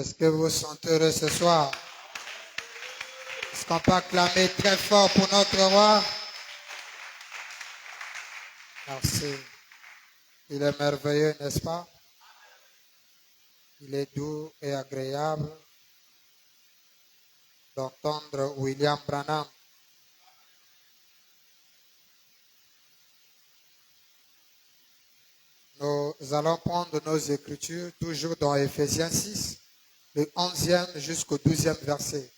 Est-ce que vous sentez heureux ce soir? Est-ce qu'on peut acclamer très fort pour notre roi? Merci. Il est merveilleux, n'est-ce pas? Il est doux et agréable d'entendre William Branham. Nous allons prendre nos écritures toujours dans Éphésiens 6, le 11e jusqu'au 12e verset.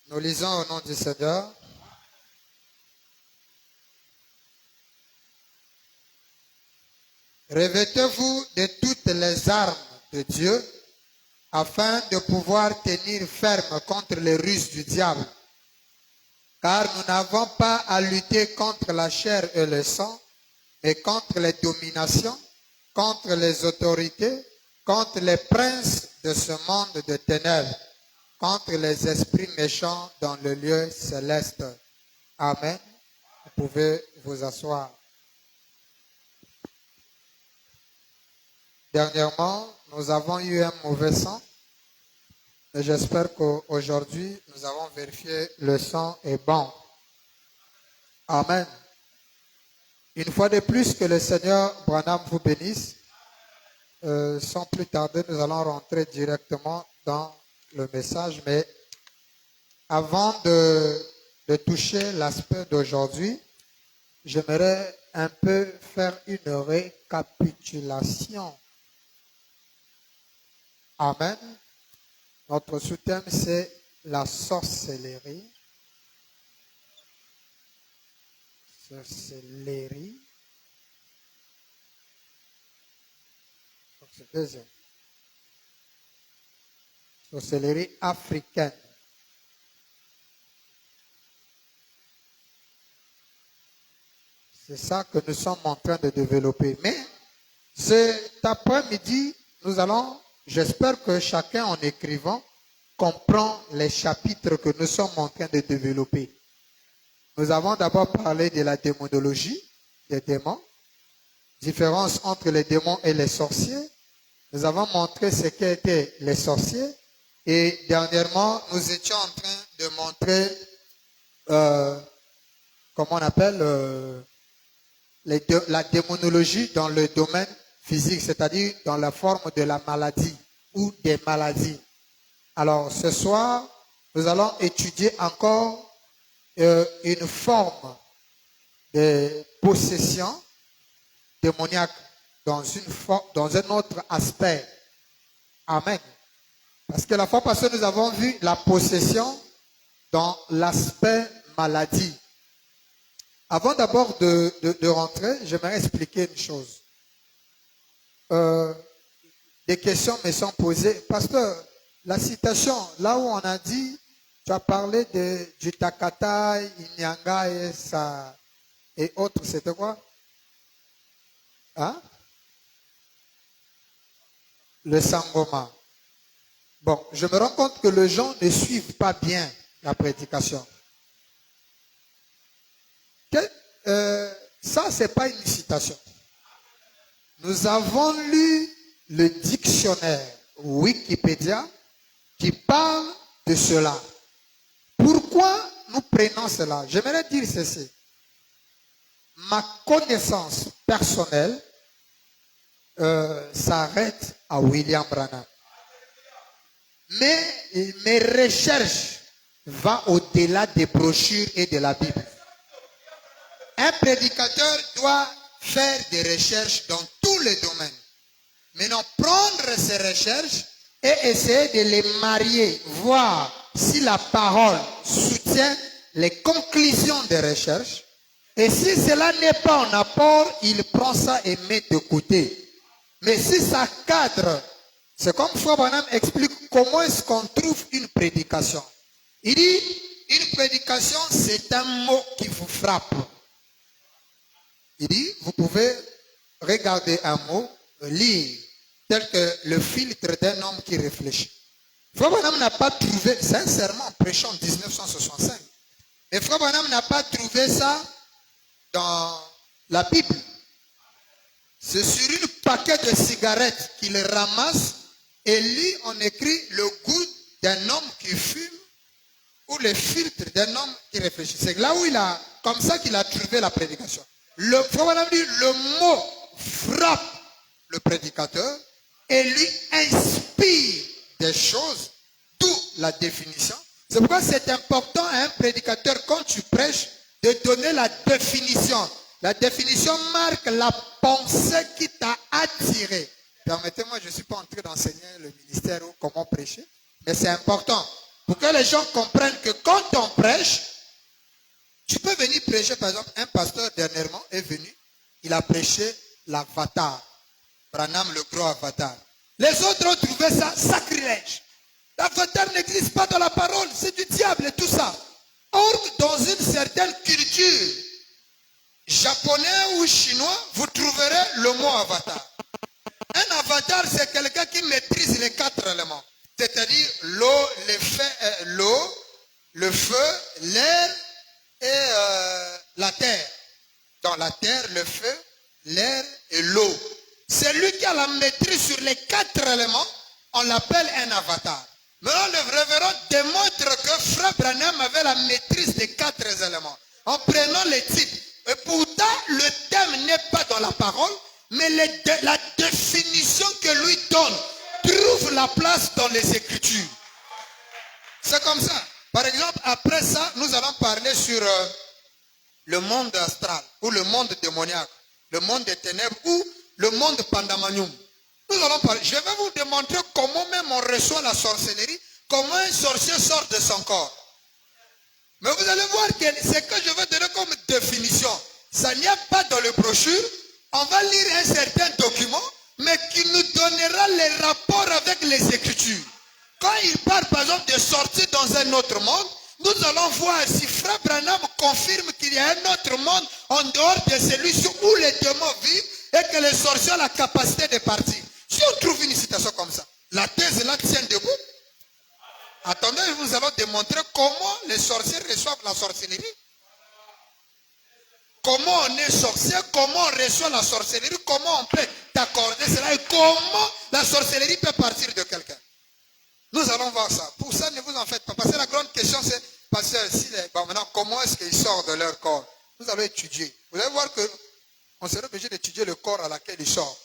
Nous lisons au nom du Seigneur. Revêtez-vous de toutes les armes de Dieu afin de pouvoir tenir ferme contre les ruses du diable. Car nous n'avons pas à lutter contre la chair et le sang, mais contre les dominations, contre les autorités, contre les princes de ce monde de ténèbres, contre les esprits méchants dans le lieu céleste. Amen. Vous pouvez vous asseoir. Dernièrement, nous avons eu un mauvais sang. Et j'espère qu'aujourd'hui, nous avons vérifié le sang est bon. Amen. Une fois de plus, que le Seigneur Branham vous bénisse. Sans plus tarder, nous allons rentrer directement dans le message. Mais avant de toucher l'aspect d'aujourd'hui, j'aimerais un peu faire une récapitulation. Amen. Notre sous-thème, c'est la sorcellerie. Sorcellerie. C'est deuxième. Sorcellerie africaine. C'est ça que nous sommes en train de développer. Mais cet après-midi, nous allons, j'espère que chacun en écrivant comprend les chapitres que nous sommes en train de développer. Nous avons d'abord parlé de la démonologie, des démons, différence entre les démons et les sorciers. Nous avons montré ce qu'étaient les sorciers. Et dernièrement, nous étions en train de montrer, comment on appelle, la démonologie dans le domaine physique, c'est-à-dire dans la forme de la maladie ou des maladies. Alors, ce soir, nous allons étudier encore une forme de possession démoniaque dans un autre aspect. Amen. Parce que la fois passée, nous avons vu la possession dans l'aspect maladie. Avant d'abord de rentrer, j'aimerais expliquer une chose. Des questions me sont posées. Pasteur, la citation, là où on a dit, tu as parlé du Takata, Inyanga et autres, c'était quoi? Hein? Le Sangoma. Bon, je me rends compte que les gens ne suivent pas bien la prédication. Ça, ce n'est pas une citation. Nous avons lu le dictionnaire Wikipédia qui parle de cela. Pourquoi nous prenons cela? J'aimerais dire ceci. Ma connaissance personnelle s'arrête à William Branham. Mais mes recherches vont au-delà des brochures et de la Bible. Un prédicateur doit faire des recherches dans tous les domaines. Maintenant, prendre ces recherches et essayer de les marier, voir si la parole soutient les conclusions des recherches. Et si cela n'est pas en apport, il prend ça et met de côté. Mais si ça cadre, c'est comme Frère Branham explique comment est-ce qu'on trouve une prédication. Il dit, une prédication, c'est un mot qui vous frappe. Il dit, vous pouvez regarder un mot, lire, tel que le filtre d'un homme qui réfléchit. Frère Branham n'a pas trouvé, sincèrement, prêchant en 1965, mais Frère Branham n'a pas trouvé ça dans la Bible. C'est sur une paquet de cigarettes qu'il ramasse et lui, on écrit le goût d'un homme qui fume ou le filtre d'un homme qui réfléchit. C'est là où comme ça qu'il a trouvé la prédication. Le mot frappe le prédicateur et lui inspire des choses, d'où la définition. C'est pourquoi c'est important à un prédicateur, quand tu prêches, de donner la définition. La définition marque la pensée qui t'a attiré. Permettez-moi, je ne suis pas en train d'enseigner le ministère ou comment prêcher, mais c'est important pour que les gens comprennent que quand on prêche, tu peux venir prêcher. Par exemple, un pasteur dernièrement est venu, il a prêché l'avatar. Branham, le gros avatar. Les autres ont trouvé ça sacrilège. L'avatar n'existe pas dans la parole, c'est du diable et tout ça. Or, dans une certaine culture, japonais ou chinois, vous trouverez le mot avatar. Un avatar, c'est quelqu'un qui maîtrise les 4 éléments. C'est-à-dire l'eau, le feu, l'air et la terre. Dans la terre, le feu, l'air et l'eau. C'est lui qui a la maîtrise sur les 4 éléments. On l'appelle un avatar. Maintenant, le révérend démontre que Frère Branham avait la maîtrise des 4 éléments. En prenant les titres. Et pourtant, le thème n'est pas dans la parole, mais la définition que lui donne trouve la place dans les Écritures. C'est comme ça. Par exemple, après ça, nous allons parler sur le monde astral, ou le monde démoniaque, le monde des ténèbres, ou le monde pandamanium. Nous allons parler. Je vais vous démontrer comment même on reçoit la sorcellerie, comment un sorcier sort de son corps. Mais vous allez voir que ce que je vais donner comme définition, ça n'y a pas dans le brochure. On va lire un certain document, mais qui nous donnera les rapports avec les Écritures. Quand il parle par exemple de sortir dans un autre monde, nous allons voir si Frère Branham confirme qu'il y a un autre monde en dehors de celui-ci où les démons vivent et que les sorciers ont la capacité de partir. Si on trouve une citation comme ça, la thèse là tient debout. Attendez, nous allons démontrer comment les sorciers reçoivent la sorcellerie. Comment on est sorcier, comment on reçoit la sorcellerie, comment on peut t'accorder cela et comment la sorcellerie peut partir de quelqu'un. Nous allons voir ça. Pour ça, ne vous en faites pas. Parce que la grande question, c'est, pasteur, maintenant, comment est-ce qu'ils sortent de leur corps? Nous allons étudier. Vous allez voir qu'on sera obligé d'étudier le corps à laquelle ils sortent.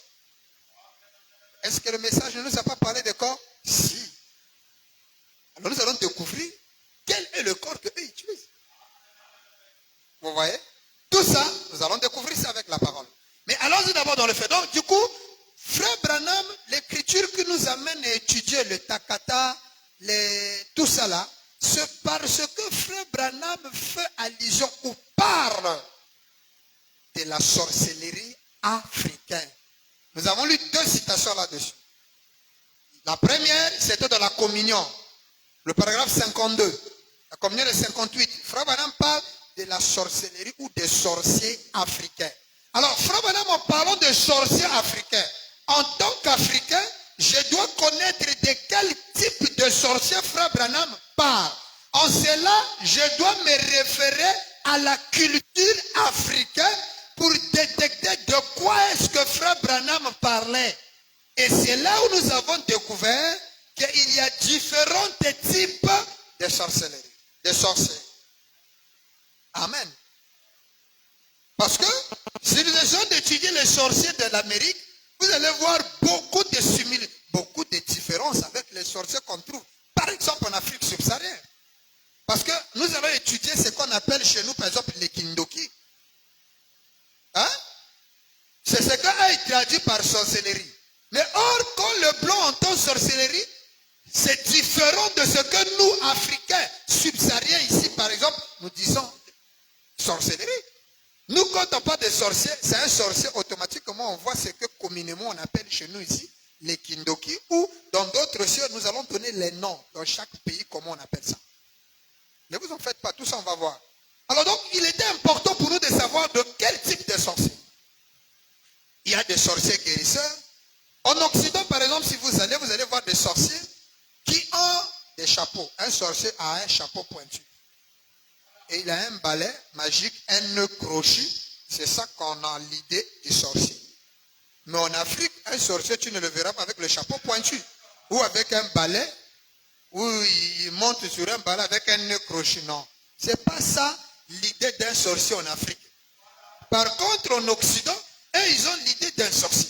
Est-ce que le message ne nous a pas parlé de corps? Si. Alors nous allons découvrir quel est le corps qu'eux utilisent. Vous voyez? Tout ça, nous allons découvrir ça avec la parole. Mais allons-y d'abord dans le fait. Donc, du coup, Frère Branham, l'écriture qui nous amène à étudier le takata, tout ça là, c'est parce que Frère Branham fait allusion ou parle de la sorcellerie africaine. Nous avons lu 2 citations là-dessus. La première, c'était dans la communion, le paragraphe 52. La communion de 58. Frère Branham parle de la sorcellerie ou des sorciers africains. Alors, Frère Branham, en parlant de sorciers africains, en tant qu'Africain, je dois connaître de quel type de sorcier Frère Branham parle. En cela, je dois me référer à la culture africaine pour détecter de quoi est-ce que Frère Branham parlait. Et c'est là où nous avons découvert qu'il y a différents types de sorcellerie, de sorciers. Amen. Parce que si nous essayons d'étudier les sorciers de l'Amérique, vous allez voir beaucoup de similitudes, beaucoup de différences avec les sorciers qu'on trouve, par exemple en Afrique subsaharienne. Parce que nous allons étudier ce qu'on appelle chez nous, par exemple, les kindoki. Hein? C'est ce qu'a été traduit par sorcellerie. Mais or, quand le blanc entend sorcellerie, c'est différent de ce que nous, Africains, subsahariens, ici, par exemple, nous disons sorcellerie. Nous, quand on parle de sorcier, c'est un sorcier, automatiquement, on voit ce que communément on appelle chez nous ici, les kindoki, ou dans d'autres cieux, nous allons donner les noms dans chaque pays, comment on appelle ça. Ne vous en faites pas, tout ça on va voir. Alors donc, il était important pour nous de savoir de quel type de sorcier. Il y a des sorciers guérisseurs. En Occident, par exemple, si vous allez voir des sorciers qui ont des chapeaux. Un sorcier a un chapeau pointu. Et il a un balai magique, un nœud crochu. C'est ça qu'on a l'idée du sorcier. Mais en Afrique, un sorcier, tu ne le verras pas avec le chapeau pointu. Ou avec un balai. Ou il monte sur un balai avec un nœud crochet. Non. Ce n'est pas ça l'idée d'un sorcier en Afrique. Par contre, en Occident, eux, ils ont l'idée d'un sorcier.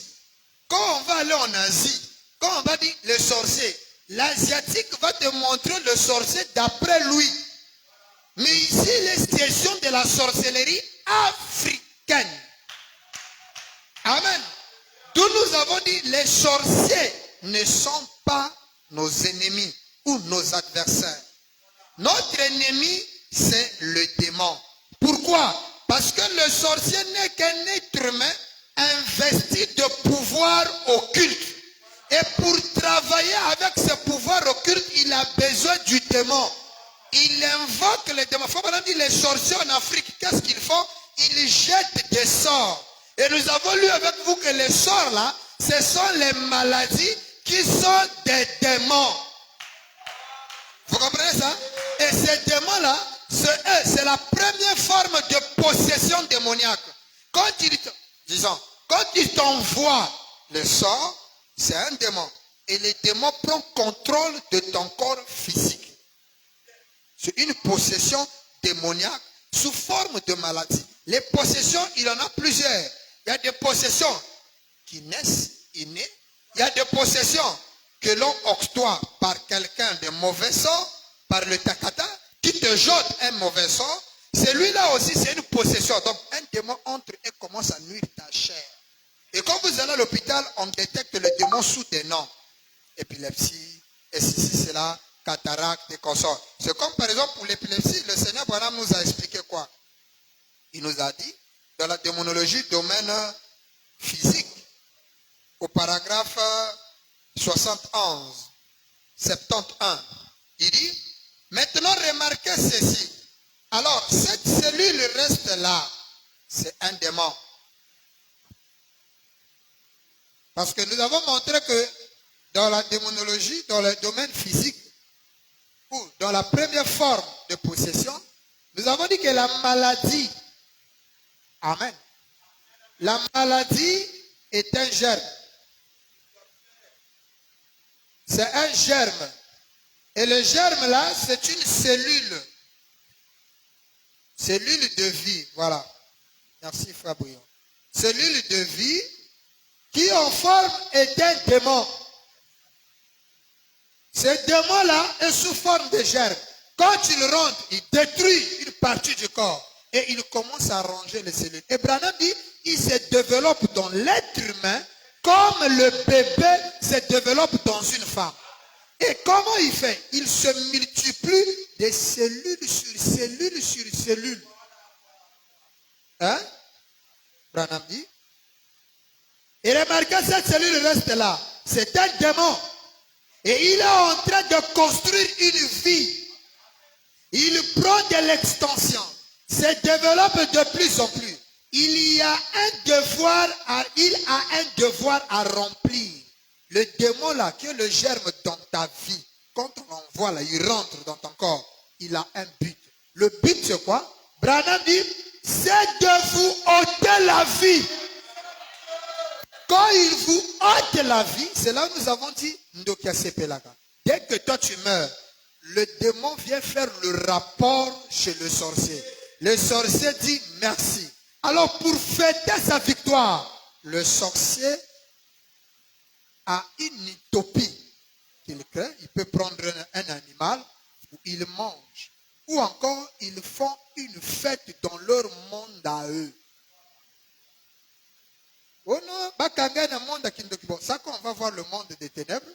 Quand on va aller en Asie, quand on va dire le sorcier, l'Asiatique va te montrer le sorcier d'après lui. Mais ici, les questions de la sorcellerie africaine. Amen. D'où nous avons dit, les sorciers ne sont pas nos ennemis ou nos adversaires. Notre ennemi, c'est le démon. Pourquoi? Parce que le sorcier n'est qu'un être humain investi de pouvoir occulte. Et pour travailler avec ce pouvoir occulte, il a besoin du démon. Il invoque les démons. Il faut maintenant dire les sorciers en Afrique, qu'est-ce qu'ils font? Ils jettent des sorts. Et nous avons lu avec vous que les sorts là, ce sont les maladies qui sont des démons. Vous comprenez ça? Et ces démons-là, c'est la première forme de possession démoniaque. Quand il t'envoie le sort, c'est un démon. Et le démon prend contrôle de ton corps physique. C'est une possession démoniaque sous forme de maladie. Les possessions, il y en a plusieurs. Il y a des possessions qui naissent innées. Il y a des possessions que l'on octroie par quelqu'un de mauvais sort, par le takata, qui te jette un mauvais sort. Celui-là aussi, c'est une possession. Donc, un démon entre et commence à nuire ta chair. Et quand vous allez à l'hôpital, on détecte le démon sous des noms. Épilepsie, et ceci, cela, cataracte et consorts. C'est comme par exemple pour l'épilepsie, le Seigneur Branham nous a expliqué quoi? Il nous a dit, dans la démonologie, domaine physique, au paragraphe 71, 71, il dit, maintenant remarquez ceci. Alors, cette cellule reste là, c'est un démon. Parce que nous avons montré que dans la démonologie, dans le domaine physique, ou dans la première forme de possession, nous avons dit que la maladie, amen, la maladie est un germe. C'est un germe. Et le germe là, c'est une cellule. Cellule de vie, voilà. Merci Frère Bouillon. Cellule de vie qui en forme est un démon. Ce démon-là est sous forme de germe. Quand il rentre, il détruit une partie du corps. Et il commence à ranger les cellules. Et Branham dit, il se développe dans l'être humain comme le bébé se développe dans une femme. Et comment il fait? Il se multiplie de cellules sur cellules sur cellules. Hein? Branham dit. Et remarquez, cette cellule reste là. C'est un démon. Et il est en train de construire une vie. Il prend de l'extension. Se développe de plus en plus. Il a un devoir à remplir. Le démon là, qui est le germe dans ta vie, quand on l'envoie là, il rentre dans ton corps. Il a un but. Le but c'est quoi? Branham dit, c'est de vous ôter la vie. Quand il vous ôte la vie, c'est là où nous avons dit, dès que toi tu meurs, le démon vient faire le rapport chez le sorcier. Le sorcier dit merci. Alors pour fêter sa victoire, le sorcier a une utopie qu'il crée. Il peut prendre un animal où il mange. Ou encore, ils font une fête dans leur monde à eux. Oh non, ça qu'on va voir le monde des ténèbres,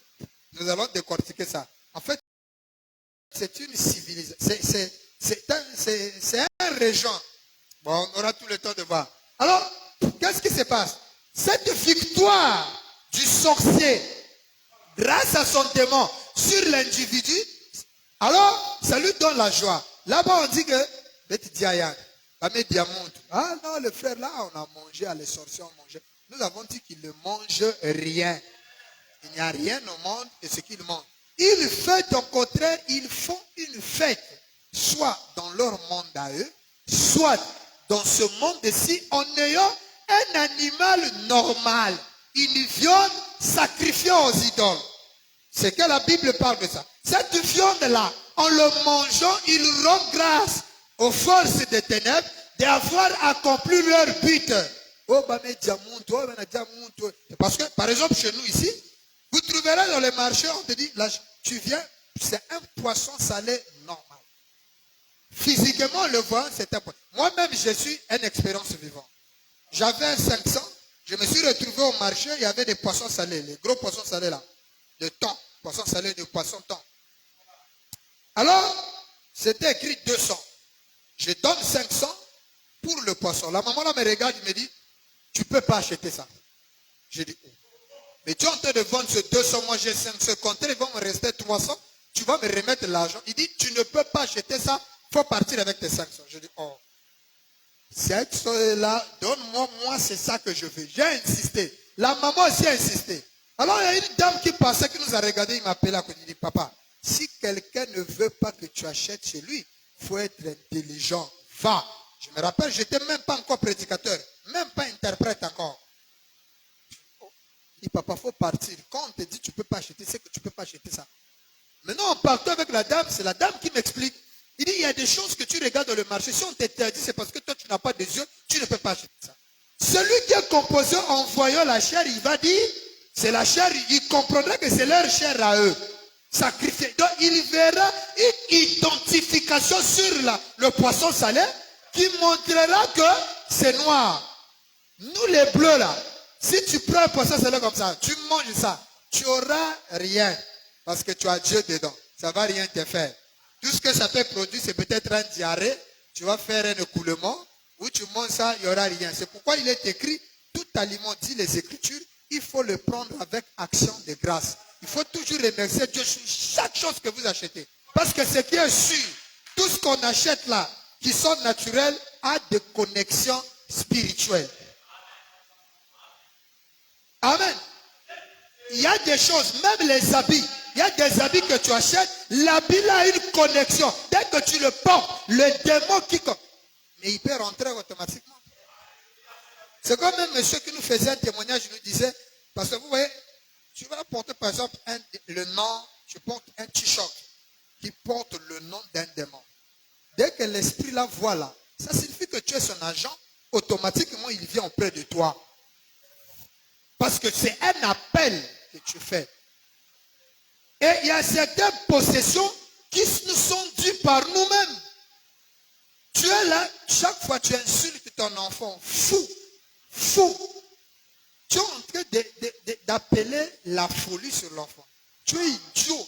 nous allons décortiquer ça. En fait, c'est une civilisation. C'est un régent. Bon, on aura tout le temps de voir. Alors, qu'est-ce qui se passe? Cette victoire du sorcier, grâce à son démon, sur l'individu, alors, ça lui donne la joie. Là-bas, on dit que, ah non, le frère là, on a mangé, les sorciers ont mangé. Nous avons dit qu'il ne mange rien. Il n'y a rien au monde et ce qu'il mange. Ils font au contraire, ils font une fête, soit dans leur monde à eux, soit dans ce monde-ci, en ayant un animal normal. une viande sacrifiée aux idoles. C'est que la Bible parle de ça. Cette viande-là, en le mangeant, ils rendent grâce aux forces des ténèbres d'avoir accompli leur but. Parce que, par exemple, chez nous ici, vous trouverez dans les marchés, on te dit, là, tu viens, c'est un poisson salé normal. Physiquement, le voit, c'est un poisson. Moi-même, je suis une expérience vivante. J'avais 500, je me suis retrouvé au marché, il y avait des poissons salés, les gros poissons salés là, de thon, poissons salés de poisson thon. Alors, c'était écrit 200. Je donne 500 pour le poisson. La maman là me regarde, il me dit, tu ne peux pas acheter ça. J'ai dit, mais tu es en train de vendre ce 200, moi j'ai 500, compter, il va me rester 300, tu vas me remettre l'argent. Il dit, tu ne peux pas acheter ça, il faut partir avec tes 500. Je dis, oh, cette chose-là, donne-moi, moi c'est ça que je veux. J'ai insisté. La maman aussi a insisté. Alors il y a une dame qui passait, qui nous a regardé, il m'a appelé à côté, il dit, papa, si quelqu'un ne veut pas que tu achètes chez lui, il faut être intelligent. Va. Je me rappelle, je n'étais même pas encore prédicateur, même pas interprète encore. Il dit, papa, il faut partir. Quand on te dit tu ne peux pas acheter, c'est que tu ne peux pas acheter ça. Maintenant, en partant avec la dame, c'est la dame qui m'explique. Il dit, il y a des choses que tu regardes dans le marché. Si on t'interdit, c'est parce que toi, tu n'as pas des yeux, tu ne peux pas acheter ça. Celui qui est composé en voyant la chair, il va dire, c'est la chair, il comprendra que c'est leur chair à eux. Sacrifié. Donc, il verra une identification sur le poisson salé qui montrera que c'est noir. Nous, les bleus, là, si tu prends un poisson salé comme ça, tu manges ça, tu n'auras rien. Parce que tu as Dieu dedans. Ça ne va rien te faire. Tout ce que ça peut produire, c'est peut-être un diarrhée. Tu vas faire un écoulement. Ou tu manges ça, il n'y aura rien. C'est pourquoi il est écrit, tout aliment, dit les Écritures, il faut le prendre avec action de grâce. Il faut toujours remercier Dieu sur chaque chose que vous achetez. Parce que ce qui est sûr, tout ce qu'on achète là, qui sont naturels, a des connexions spirituelles. Amen. Il y a des choses, même les habits. Il y a des habits que tu achètes, l'habit là a une connexion. Dès que tu le portes, le démon qui... Mais il peut rentrer automatiquement. C'est comme un monsieur qui nous faisait un témoignage, il nous disait, parce que vous voyez, tu vas porter par exemple le nom, tu portes un t-shirt qui porte le nom d'un démon. Dès que l'esprit là voit là, ça signifie que tu es son agent, automatiquement il vient auprès de toi. Parce que c'est un appel que tu fais. Et il y a certaines possessions qui nous sont dues par nous-mêmes. Tu es là, chaque fois tu insultes ton enfant, fou. Tu es en train d'appeler la folie sur l'enfant. Tu es idiot.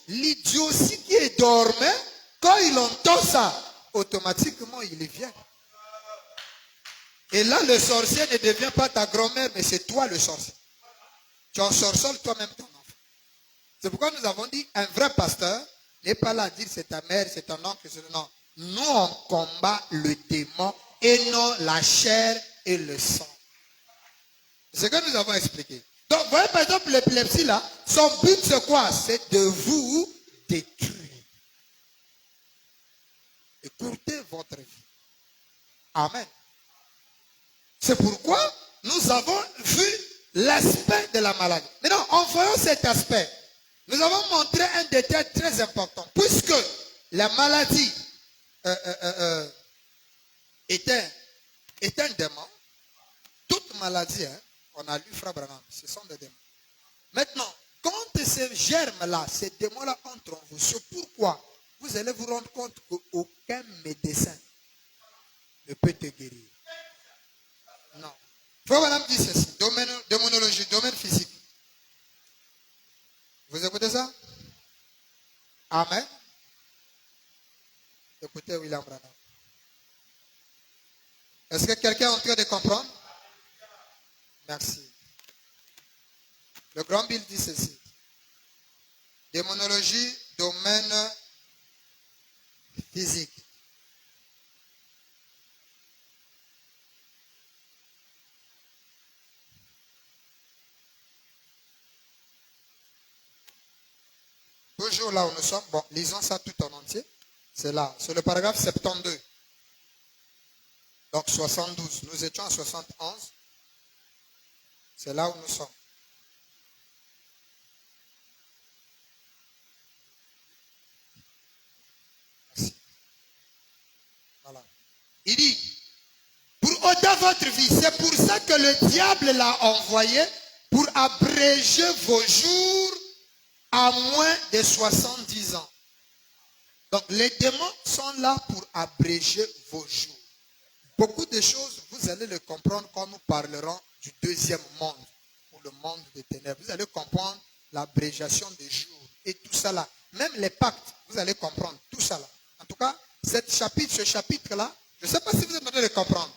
L'idiotie qui est dormait, quand il entend ça, automatiquement il vient. Et là, le sorcier ne devient pas ta grand-mère, mais c'est toi le sorcier. Tu ensorcelles toi-même ton enfant. C'est pourquoi nous avons dit, un vrai pasteur n'est pas là à dire c'est ta mère, c'est ton oncle, c'est ton oncle. Nous, on combat le démon et non la chair et le sang. C'est ce que nous avons expliqué. Donc, vous voyez par exemple l'épilepsie là, son but c'est quoi? C'est de vous détruire. Écoutez votre vie. Amen. C'est pourquoi nous avons vu l'aspect de la maladie. Maintenant, en voyant cet aspect, nous avons montré un détail très important. Puisque la maladie est un démon, toute maladie, on a lu Frère Branham, ce sont des démons. Maintenant, quand ces germes-là, ces démons-là entrent en vous, c'est pourquoi vous allez vous rendre compte qu'aucun médecin ne peut te guérir. Non. Frère Branham dit ceci, démonologie, domaine physique. Vous écoutez ça? Amen. Écoutez William Branham. Est-ce que quelqu'un est en train de comprendre? Merci. Le grand Bill dit ceci. Démonologie, domaine physique. Toujours là où nous sommes. Bon, lisons ça tout en entier. C'est là, c'est le paragraphe 72. Donc 72. Nous étions à 71. C'est là où nous sommes. Merci. Voilà. Il dit, pour ôter votre vie, c'est pour ça que le diable l'a envoyé, pour abréger vos jours à moins de 70 ans. Donc les démons sont là pour abréger vos jours. Beaucoup de choses, vous allez le comprendre quand nous parlerons du deuxième monde, ou le monde des ténèbres. Vous allez comprendre l'abrégiation des jours et tout ça là. Même les pactes, vous allez comprendre tout ça là. En tout cas, ce chapitre-là, je ne sais pas si vous êtes en train de comprendre.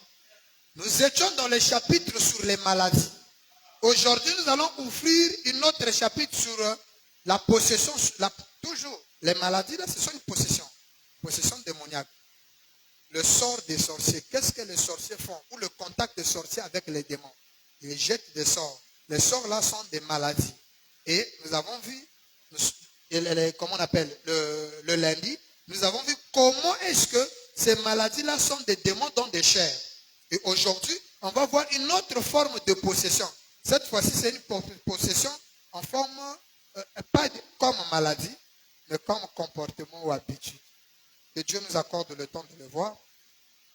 Nous étions dans le chapitre sur les maladies. Aujourd'hui, nous allons ouvrir un autre chapitre sur la possession. Toujours, les maladies là, ce sont une possession. Possession démoniaque. Le sort des sorciers. Qu'est-ce que les sorciers font? Ou le contact des sorciers avec les démons. Ils jettent des sorts. Les sorts là sont des maladies. Et nous avons vu, comment on appelle, le lundi, nous avons vu comment est-ce que ces maladies là sont des démons dans des chairs. Et aujourd'hui, on va voir une autre forme de possession. Cette fois-ci, c'est une possession en forme, pas comme maladie, mais comme comportement ou habitude. Que Dieu nous accorde le temps de le voir.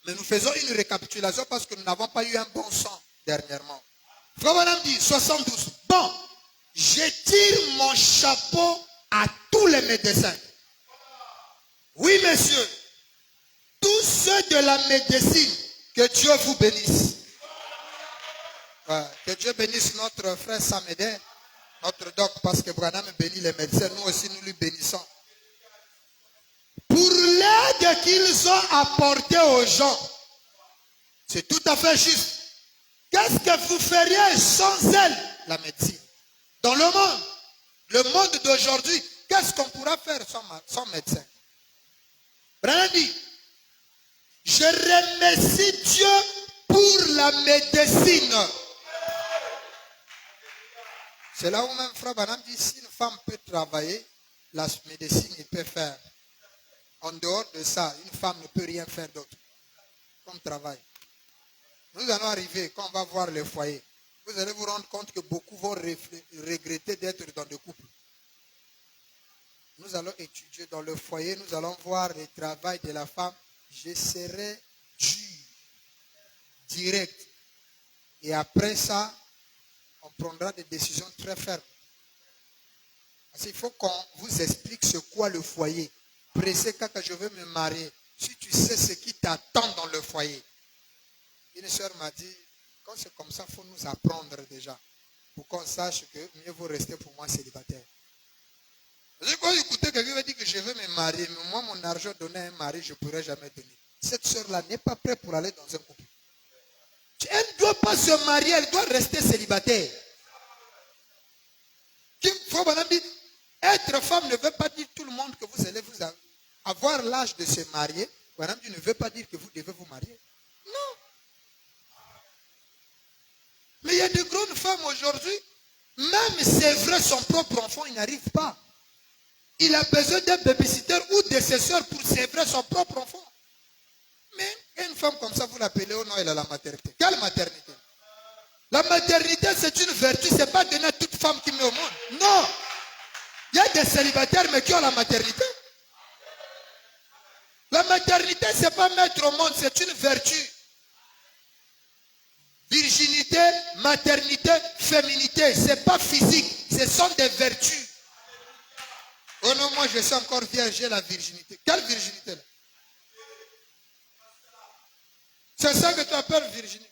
Mais nous faisons une récapitulation parce que nous n'avons pas eu un bon sang dernièrement. Frère Branham dit 72. Bon, je tire mon chapeau à tous les médecins. Oui, messieurs. Tous ceux de la médecine, que Dieu vous bénisse. Ouais, que Dieu bénisse notre frère Samédé, notre doc, parce que Branham bénit les médecins. Nous aussi, nous lui bénissons. Pour l'aide qu'ils ont apportée aux gens, c'est tout à fait juste. Qu'est-ce que vous feriez sans elle, la médecine? Dans le monde d'aujourd'hui, qu'est-ce qu'on pourra faire sans médecin? Branham dit, je remercie Dieu pour la médecine. C'est là où même Frère Branham dit, si une femme peut travailler, la médecine il peut faire. En dehors de ça, une femme ne peut rien faire d'autre comme travail. Nous allons arriver, quand on va voir le foyer, vous allez vous rendre compte que beaucoup vont regretter d'être dans des couples. Nous allons étudier dans le foyer, nous allons voir le travail de la femme. Je serai dur, direct. Et après ça, on prendra des décisions très fermes. Parce qu'il faut qu'on vous explique ce qu'est le foyer. Pressé quand je veux me marier, si tu sais ce qui t'attend dans le foyer. Une soeur m'a dit, quand c'est comme ça, il faut nous apprendre déjà. Pour qu'on sache que mieux vaut rester pour moi célibataire. Parce que quand j'écoutais quelqu'un qui dit que je veux me marier, mais moi mon argent donné à un mari, je ne pourrais jamais donner. Cette soeur-là n'est pas prête pour aller dans un couple. Elle ne doit pas se marier, elle doit rester célibataire. Être femme ne veut pas dire tout le monde que vous allez vous avoir l'âge de se marier. Madame Dieu ne veut pas dire que vous devez vous marier. Non. Mais il y a de grandes femmes aujourd'hui, même c'est vrai son propre enfant, il n'arrive pas. Il a besoin d'un babysitter ou de ses soeurs pour sévrer son propre enfant. Mais une femme comme ça, vous l'appelez au nom, elle a la maternité. Quelle maternité? La maternité, c'est une vertu, ce n'est pas donner à toute femme qui met au monde. Non. Il y a des célibataires, mais qui ont la maternité. La maternité, ce n'est pas mettre au monde, c'est une vertu. Virginité, maternité, féminité, ce n'est pas physique, ce sont des vertus. Oh non, moi je suis encore vierge, j'ai la virginité. Quelle virginité là? C'est ça que tu appelles virginité.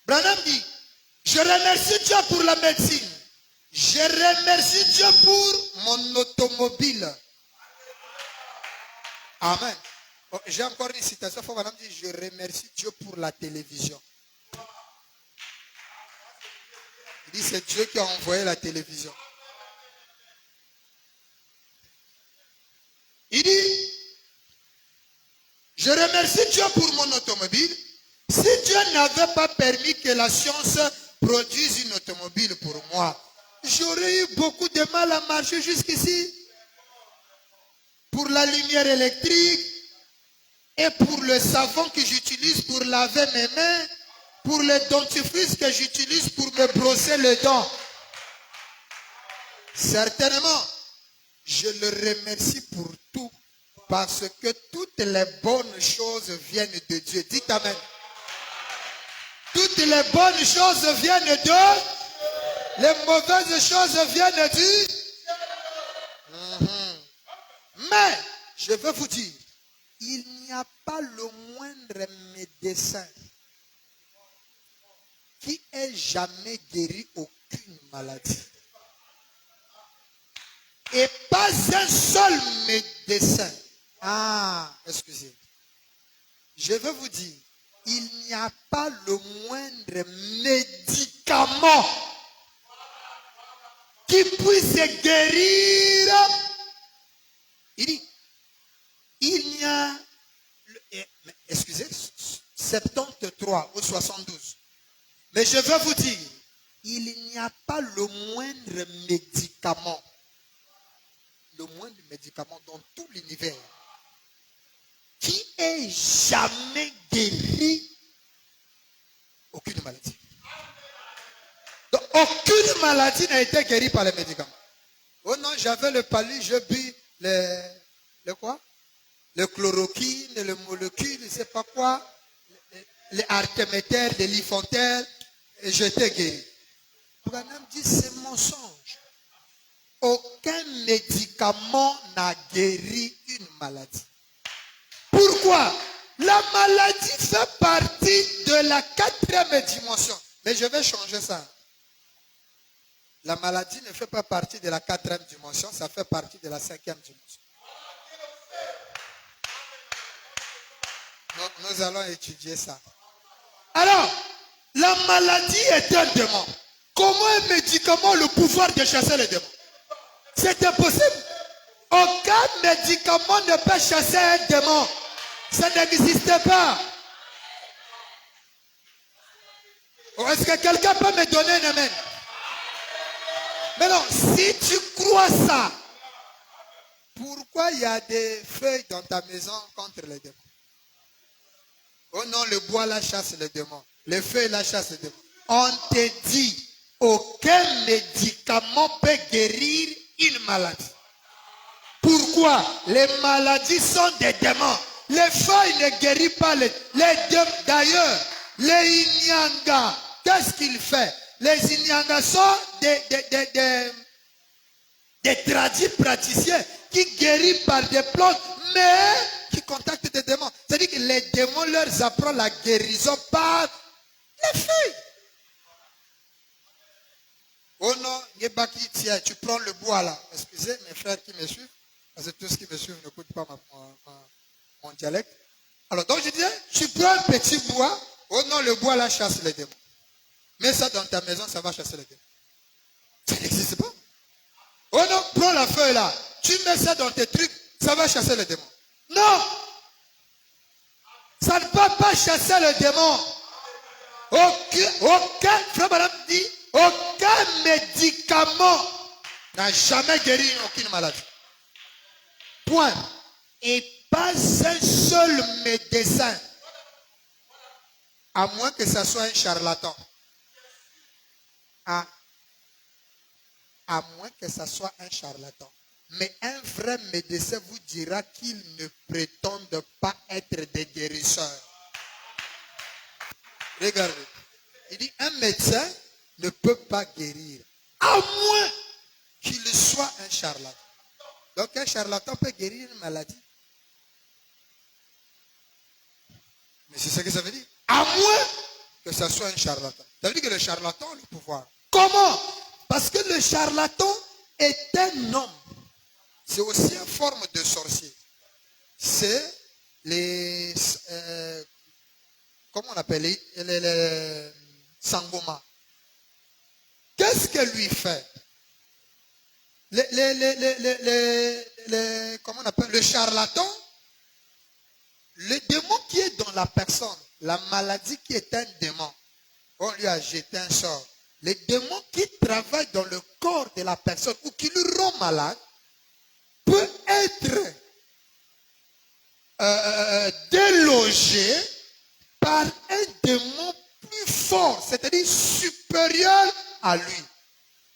Branham dit, je remercie Dieu pour la médecine. Je remercie Dieu pour mon automobile. Amen. Oh, j'ai encore une citation. Branham dit, je remercie Dieu pour la télévision. Il dit, c'est Dieu qui a envoyé la télévision. Il dit, je remercie Dieu pour mon automobile. Si Dieu n'avait pas permis que la science produise une automobile pour moi, j'aurais eu beaucoup de mal à marcher jusqu'ici. Pour la lumière électrique et pour le savon que j'utilise pour laver mes mains, pour le dentifrice que j'utilise pour me brosser les dents. Certainement, je le remercie pour tout, parce que toutes les bonnes choses viennent de Dieu. Dites Amen. Toutes les bonnes choses viennent de... Les mauvaises choses viennent du... Mais, je veux vous dire, il n'y a pas le moindre médecin qui ait jamais guéri aucune maladie. Et pas un seul médecin. Ah, excusez. Je veux vous dire, il n'y a pas le moindre médicament qui puisse guérir. Il dit, il n'y a, excusez, 73 ou 72. Mais je veux vous dire, il n'y a pas le moindre médicament dans tout l'univers qui ait jamais guéri aucune maladie. Donc, aucune maladie n'a été guérie par les médicaments. Oh non, j'avais le palu, je bus le quoi? Le chloroquine, le molécule, je ne sais pas quoi, les artémétères, les lifontaires, et j'étais guéri. Branham dit, c'est mensonge. Aucun médicament n'a guéri une maladie. Pourquoi? La maladie fait partie de la 4e dimension. Mais je vais changer ça. La maladie ne fait pas partie de la 4e dimension, ça fait partie de la 5e dimension. Nous allons étudier ça. Alors, la maladie est un démon. Comment un médicament a le pouvoir de chasser les démons? C'est impossible. Aucun médicament ne peut chasser un démon. Ça n'existe pas. Est-ce que quelqu'un peut me donner un amen? Mais non, si tu crois ça, pourquoi il y a des feuilles dans ta maison contre les démons? Oh non, le bois la chasse les démons. Les feuilles la chassent les démons. On te dit, aucun médicament peut guérir une maladie. Pourquoi? Les maladies sont des démons. Les feuilles ne guérissent pas les démons. D'ailleurs, les Inyanga, qu'est-ce qu'ils font? Les Inyanga sont des tradis praticiens qui guérissent par des plantes, mais qui contactent des démons. C'est-à-dire que les démons leur apprennent la guérison par les feuilles. Oh non, tu prends le bois là. Excusez mes frères qui me suivent, parce que tous qui me suivent n'écoutent pas mon dialecte. Alors, donc je disais, tu prends un petit bois. Oh non, le bois là chasse les démons. Mets ça dans ta maison, ça va chasser les démons. Ça n'existe pas. Oh non, prends la feuille là. Tu mets ça dans tes trucs, ça va chasser les démons. Non! Ça ne peut pas chasser les démons. Aucun, frère madame dit, aucun médicament n'a jamais guéri aucune maladie. Point. Et pas un seul médecin, à moins que ce soit un charlatan. À moins que ce soit un charlatan. Mais un vrai médecin vous dira qu'il ne prétendent pas être des guérisseurs. Regardez. Il dit, un médecin ne peut pas guérir, à moins qu'il soit un charlatan. Donc un charlatan peut guérir une maladie. Mais c'est ce que ça veut dire. À moins que ce soit un charlatan. Ça veut dire que le charlatan a le pouvoir. Comment? Parce que le charlatan est un homme. C'est aussi une forme de sorcier. C'est les... comment on appelle les Sangoma. Qu'est-ce que lui fait? Comment on appelle? Le charlatan. Le démon qui est dans la personne, la maladie qui est un démon, on lui a jeté un sort. Les démons qui travaillent dans le corps de la personne ou qui le rend malade peut être délogé par un démon plus fort, c'est-à-dire supérieur à lui.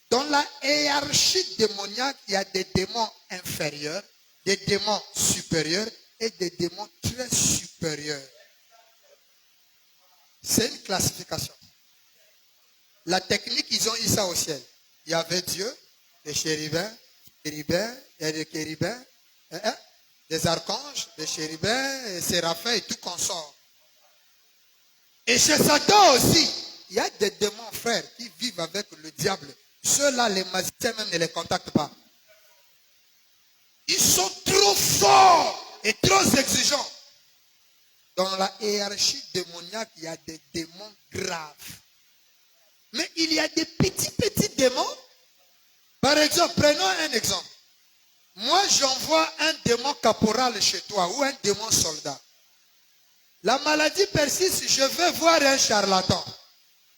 Dans la hiérarchie démoniaque, il y a des démons inférieurs, des démons supérieurs et des démons très supérieurs. C'est une classification. La technique, ils ont eu ça au ciel. Il y avait Dieu, les chérubins, il y a des chérubins, des archanges, des chérubins, des séraphins et tout consort. Et chez Satan aussi, il y a des démons frères qui vivent avec le diable. Ceux-là, les magiciens même ne les contactent pas. Ils sont trop forts et trop exigeants. Dans la hiérarchie démoniaque, il y a des démons graves. Mais il y a des petits démons. Par exemple, prenons un exemple. Moi, j'envoie un démon caporal chez toi ou un démon soldat. La maladie persiste, je vais voir un charlatan.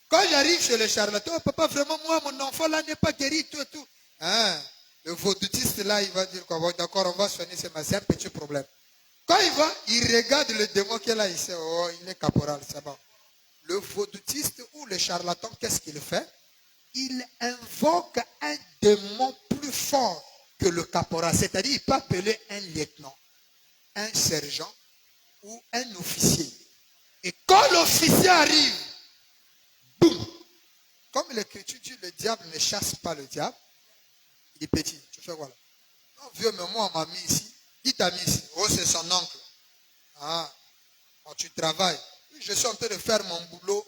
Quand j'arrive chez le charlatan, oh, papa, vraiment, moi, mon enfant là n'est pas guéri, tout et tout. Hein? Le vaudutiste là, il va dire quoi? Bon, d'accord, on va soigner, c'est un petit problème. Quand il va, il regarde le démon qui est là, il sait, oh, il est caporal, c'est bon. Le vaudutiste ou le charlatan, qu'est-ce qu'il fait? Il invoque un démon plus fort que le caporal. C'est-à-dire, il peut appeler un lieutenant, un sergent ou un officier. Et quand l'officier arrive, boum! Comme l'Écriture dit, le diable ne chasse pas le diable. Il est petit. Tu fais voilà. Non, vieux, mais moi, on m'a mis ici. Qui t'a mis ici? Oh, c'est son oncle. Ah, quand tu travailles. Je suis en train de faire mon boulot.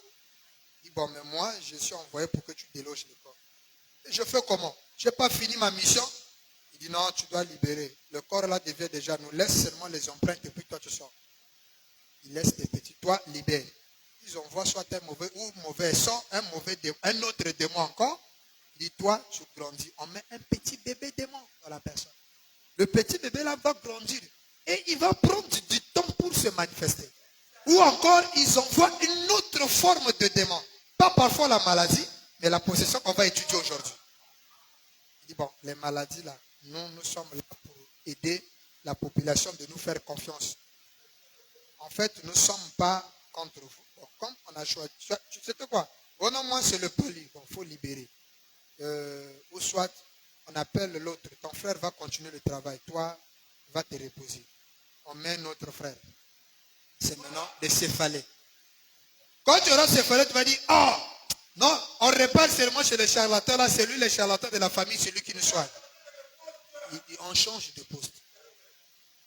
Il dit, bon, mais moi, je suis envoyé pour que tu déloges le corps. Et je fais comment? Je n'ai pas fini ma mission. Il dit, non, tu dois libérer. Le corps là devient déjà, nous laisse seulement les empreintes et puis toi tu sors. Il laisse des petits. Toi, libère. Ils envoient soit un mauvais ou mauvais sang, un autre démon encore. Il dit, toi, tu grandis. On met un petit bébé démon dans la personne. Le petit bébé là va grandir. Et il va prendre du temps pour se manifester. Ou encore, ils envoient une autre forme de démon. Pas parfois la maladie, mais la possession qu'on va étudier aujourd'hui. Il dit, bon, les maladies là, nous sommes là pour aider la population de nous faire confiance. En fait, nous ne sommes pas contre vous. Bon, comme on a choisi, tu sais quoi? Bon, non, moi, c'est le poli. Bon, il faut libérer. Ou soit, on appelle l'autre. Ton frère va continuer le travail. Toi, va te reposer. On met notre frère. C'est maintenant des céphalées. Quand tu auras céphalées, tu vas dire, oh, non, on repart seulement chez le charlatan. Là, c'est lui le charlatan de la famille, c'est lui qui nous soigne. On change de poste.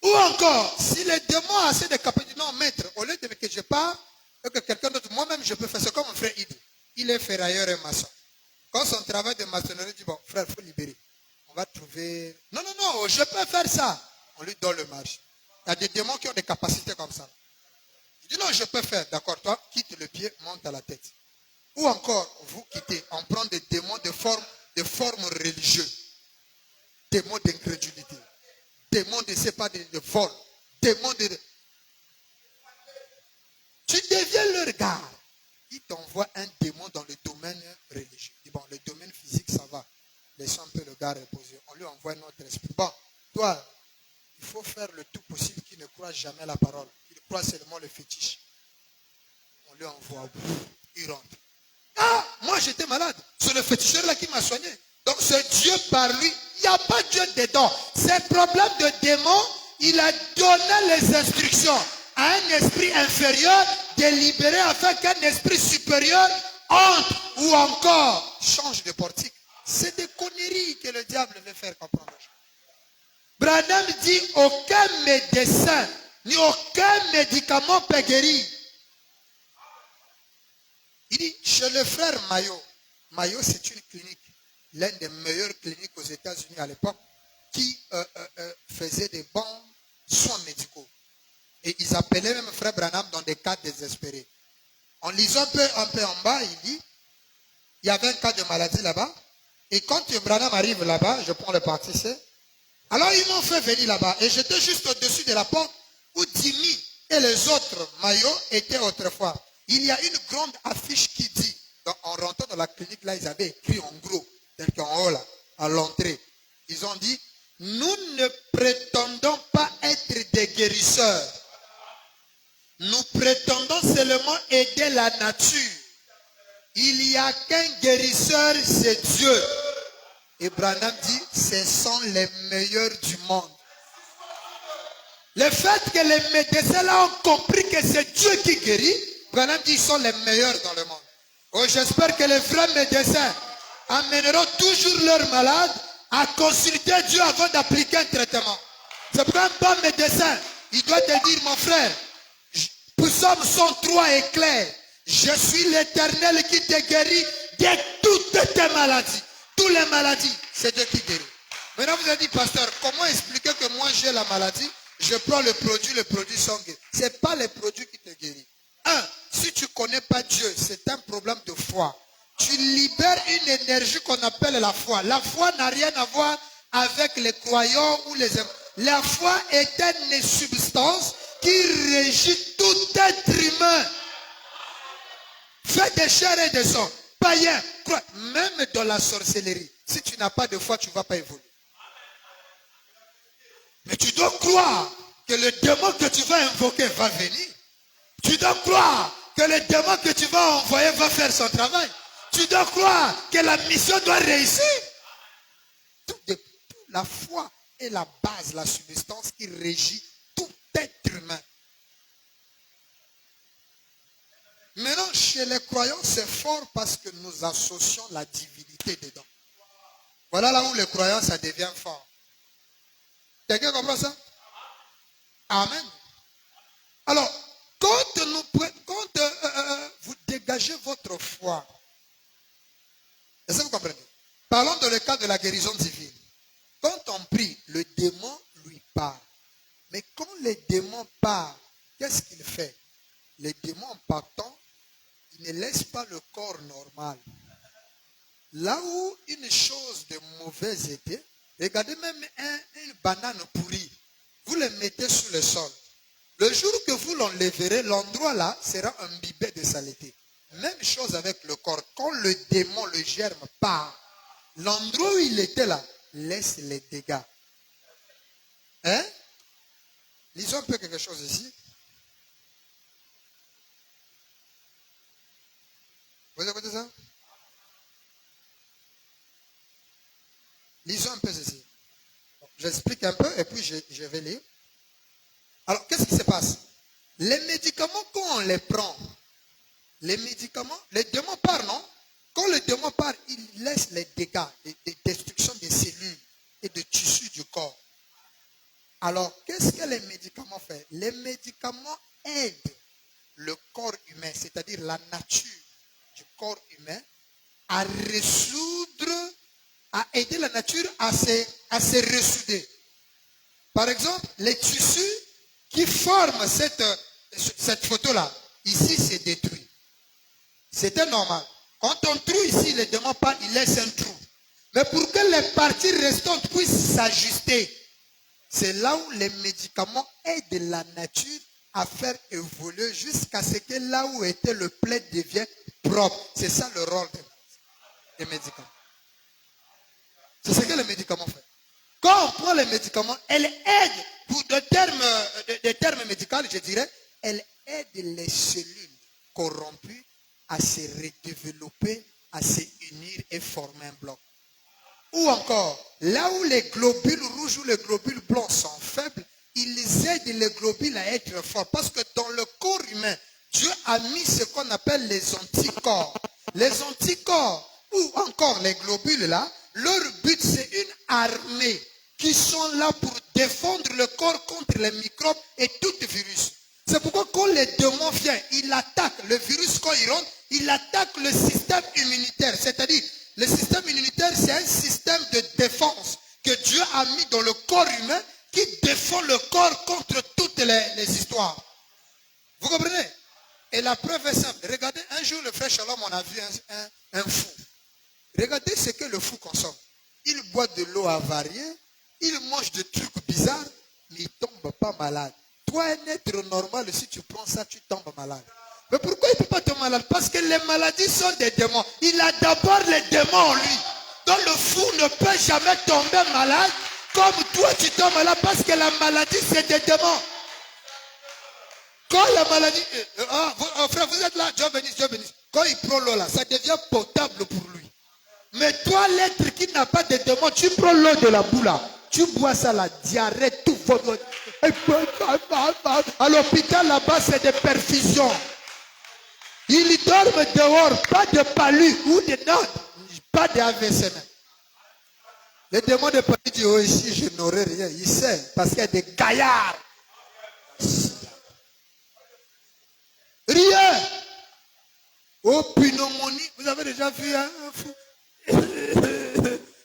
Ou encore, si le démon a assez de capacité, non, maître, au lieu de que je pars, que quelqu'un d'autre, moi-même, je peux faire ça comme mon frère Idi. Il est ferrailleur et maçon. Quand son travail de maçonnerie dit, bon, frère, il faut libérer. On va trouver... Non, non, non, je peux faire ça. On lui donne le marché. Il y a des démons qui ont des capacités comme ça. Il dit, non, je peux faire. D'accord, toi, quitte le pied, monte à la tête. Ou encore, vous quittez. On prend des démons de forme religieuse. Démons d'incrédulité. Démons de, c'est pas de vol. Démons de... Tu deviens leur garde. Il t'envoie un démon dans le domaine religieux. Il dit, bon, le domaine physique, ça va. Laissons un peu le gars reposer. On lui envoie notre esprit. Bon, toi, il faut faire le tout possible qu'il ne croit jamais la parole. Il croit seulement le fétiche. On lui envoie. Il rentre. Ah, moi j'étais malade. C'est le féticheur là qui m'a soigné. Donc c'est Dieu par lui. Il n'y a pas Dieu dedans. C'est problème de démon. Il a donné les instructions à un esprit inférieur de libérer afin qu'un esprit supérieur entre ou encore change de portique. C'est des conneries que le diable veut faire comprendre. Branham dit aucun médecin ni aucun médicament peut guérir. Il dit chez le frère Mayo. Mayo, c'est une clinique, l'une des meilleures cliniques aux États-Unis à l'époque, qui faisait des bons soins médicaux. Et ils appelaient même frère Branham dans des cas désespérés. En lisant un peu en bas, il dit, il y avait un cas de maladie là-bas. Et quand Branham arrive là-bas, je prends le parti C. Alors ils m'ont fait venir là-bas. Et j'étais juste au-dessus de la porte où Jimmy et les autres maillots étaient autrefois. Il y a une grande affiche qui dit, en rentrant dans la clinique, là, ils avaient écrit en gros, tel qu'en haut, là, à l'entrée. Ils ont dit, nous ne prétendons pas être des guérisseurs. Nous prétendons seulement aider la nature. Il n'y a qu'un guérisseur, c'est Dieu. Et Branham dit, ce sont les meilleurs du monde. Le fait que les médecins là ont compris que c'est Dieu qui guérit, Branham dit, ils sont les meilleurs dans le monde. Oh, j'espère que les vrais médecins amèneront toujours leurs malades à consulter Dieu avant d'appliquer un traitement. C'est pourquoi un bon médecin, il doit te dire, mon frère, Psaume 103 est clair. Je suis l'Éternel qui te guérit de toutes tes maladies. Toutes les maladies, c'est Dieu qui guérit. Maintenant, vous avez dit, pasteur, comment expliquer que moi j'ai la maladie? Je prends le produit sont guéris. Ce n'est pas les produits qui te guérissent. Si tu ne connais pas Dieu, c'est un problème de foi. Tu libères une énergie qu'on appelle la foi. La foi n'a rien à voir avec les croyants ou les... La foi est une substance qui régit tout être humain. Fait de chair et de sang. Païen, crois. Même dans la sorcellerie, si tu n'as pas de foi, tu ne vas pas évoluer. Mais tu dois croire que le démon que tu vas invoquer va venir. Tu dois croire que le démon que tu vas envoyer va faire son travail. Tu dois croire que la mission doit réussir. La foi est la base, la substance qui régit tout être humain. Maintenant, chez les croyants, c'est fort parce que nous associons la divinité dedans. Voilà là où les croyants, ça devient fort. Quelqu'un comprend ça? Amen. Alors, quand vous dégagez votre foi, est-ce que vous comprenez? Parlons dans le cas de la guérison divine. Quand on prie, le démon lui parle. Mais quand le démon parle, qu'est-ce qu'il fait? Le démon, en partant, il ne laisse pas le corps normal. Là où une chose de mauvaise était, regardez même une banane pourrie. Vous le mettez sur le sol. Le jour que vous l'enlèverez, l'endroit là sera imbibé de saleté. Même chose avec le corps. Quand le démon, le germe part, l'endroit où il était là, laisse les dégâts. Hein? Lisons un peu quelque chose ici. Vous écoutez ça? Lisons un peu ceci. J'explique un peu et puis je vais lire. Alors, qu'est-ce qui se passe? Les médicaments, quand on les prend, les médicaments, les démons partent, non? Quand le démon part, il laisse les dégâts, les destructions des cellules et des tissus du corps. Alors, qu'est-ce que les médicaments font? Les médicaments aident le corps humain, c'est-à-dire la nature du corps humain, à résoudre, à aider la nature à se ressouder. Par exemple, les tissus qui forment cette photo-là, ici c'est détruit. C'était normal. Quand on trouve ici, le démon part, il laisse un trou. Mais pour que les parties restantes puissent s'ajuster, c'est là où les médicaments aident la nature à faire évoluer jusqu'à ce que là où était le plaid devienne propre. C'est ça le rôle des médicaments. C'est ce que les médicaments font. Quand on prend les médicaments, elles aident, pour des termes médicaux, je dirais, elles aident les cellules corrompues à se redévelopper, à se unir et former un bloc. Ou encore, là où les globules rouges ou les globules blancs sont faibles, ils aident les globules à être forts. Parce que dans le corps humain, Dieu a mis ce qu'on appelle les anticorps. Les anticorps, ou encore les globules là, leur but c'est une armée qui sont là pour défendre le corps contre les microbes et tout virus. C'est pourquoi quand les démons viennent, il attaque le virus quand il rentre, il attaque le système immunitaire. C'est-à-dire, le système immunitaire, c'est un système de défense que Dieu a mis dans le corps humain qui défend le corps contre toutes les histoires. Vous comprenez? Et la preuve est simple. Regardez, un jour, le frère Shalom, on a vu un fou. Regardez ce que le fou consomme. Il boit de l'eau avariée, il mange des trucs bizarres, mais il ne tombe pas malade. Toi, un être normal, si tu prends ça, tu tombes malade. Mais pourquoi il ne peut pas tomber malade? Parce que les maladies sont des démons. Il a d'abord les démons en lui. Donc le fou ne peut jamais tomber malade comme toi tu tombes malade parce que la maladie c'est des démons. Quand la maladie... frère, vous êtes là, Dieu bénisse, Dieu bénisse. Quand il prend l'eau là, ça devient potable pour lui. Mais toi, l'être qui n'a pas de démon, tu prends l'eau de la boue là, tu bois ça, la diarrhée, tout votre... À l'hôpital là-bas, c'est des perfusions. Ils dorment dehors, pas de palu ou de notes, pas d'AVC. Les démons de Paris disent, oh ici, je n'aurai rien. Il sait, parce qu'il y a des gaillards. Rien. Oh, pneumonie, vous avez déjà vu un fou.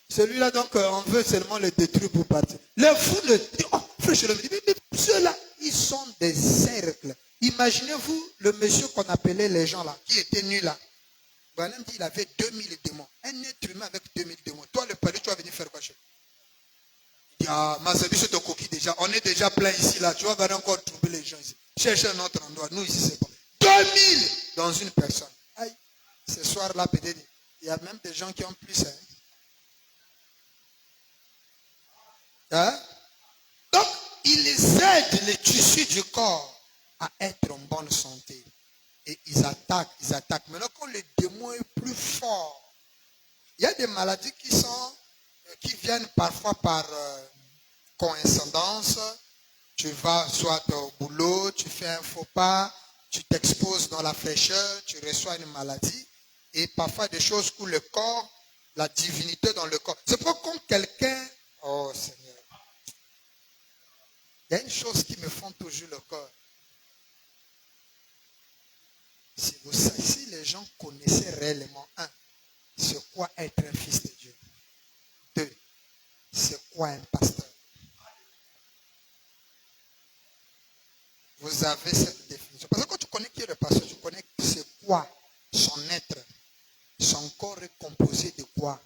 Celui-là, donc, on veut seulement le détruire pour partir. Le fou, ceux-là, ils sont des cercles. Imaginez-vous le monsieur qu'on appelait les gens là, qui était nu là. Branham dit il avait 2000 démons. Un être humain avec 2000 démons. Toi, le palais, tu vas venir faire quoi chez lui? Il dit, ah, ma service est au coquille déjà. On est déjà plein ici là. Tu vas venir encore trouver les gens ici. Cherche un autre endroit. Nous ici, c'est bon. 2000 dans une personne. Aïe. Ce soir-là, peut-être, il y a même des gens qui ont plus. Hein? Donc, ils aident les tissus du corps à être en bonne santé. Et ils attaquent. Maintenant, quand le démon est plus fort, il y a des maladies qui viennent parfois par coïncidence. Tu vas soit au boulot, tu fais un faux pas, tu t'exposes dans la fraîcheur, tu reçois une maladie. Et parfois des choses où le corps, la divinité dans le corps. C'est pourquoi quand quelqu'un... Oh Seigneur. Il y a une chose qui me fend toujours le corps. Si les gens connaissaient réellement, un, c'est quoi être un fils de Dieu? Deux, c'est quoi un pasteur? Vous avez cette définition. Parce que quand tu connais qui est le pasteur, tu connais c'est quoi son être. Son corps est composé de quoi?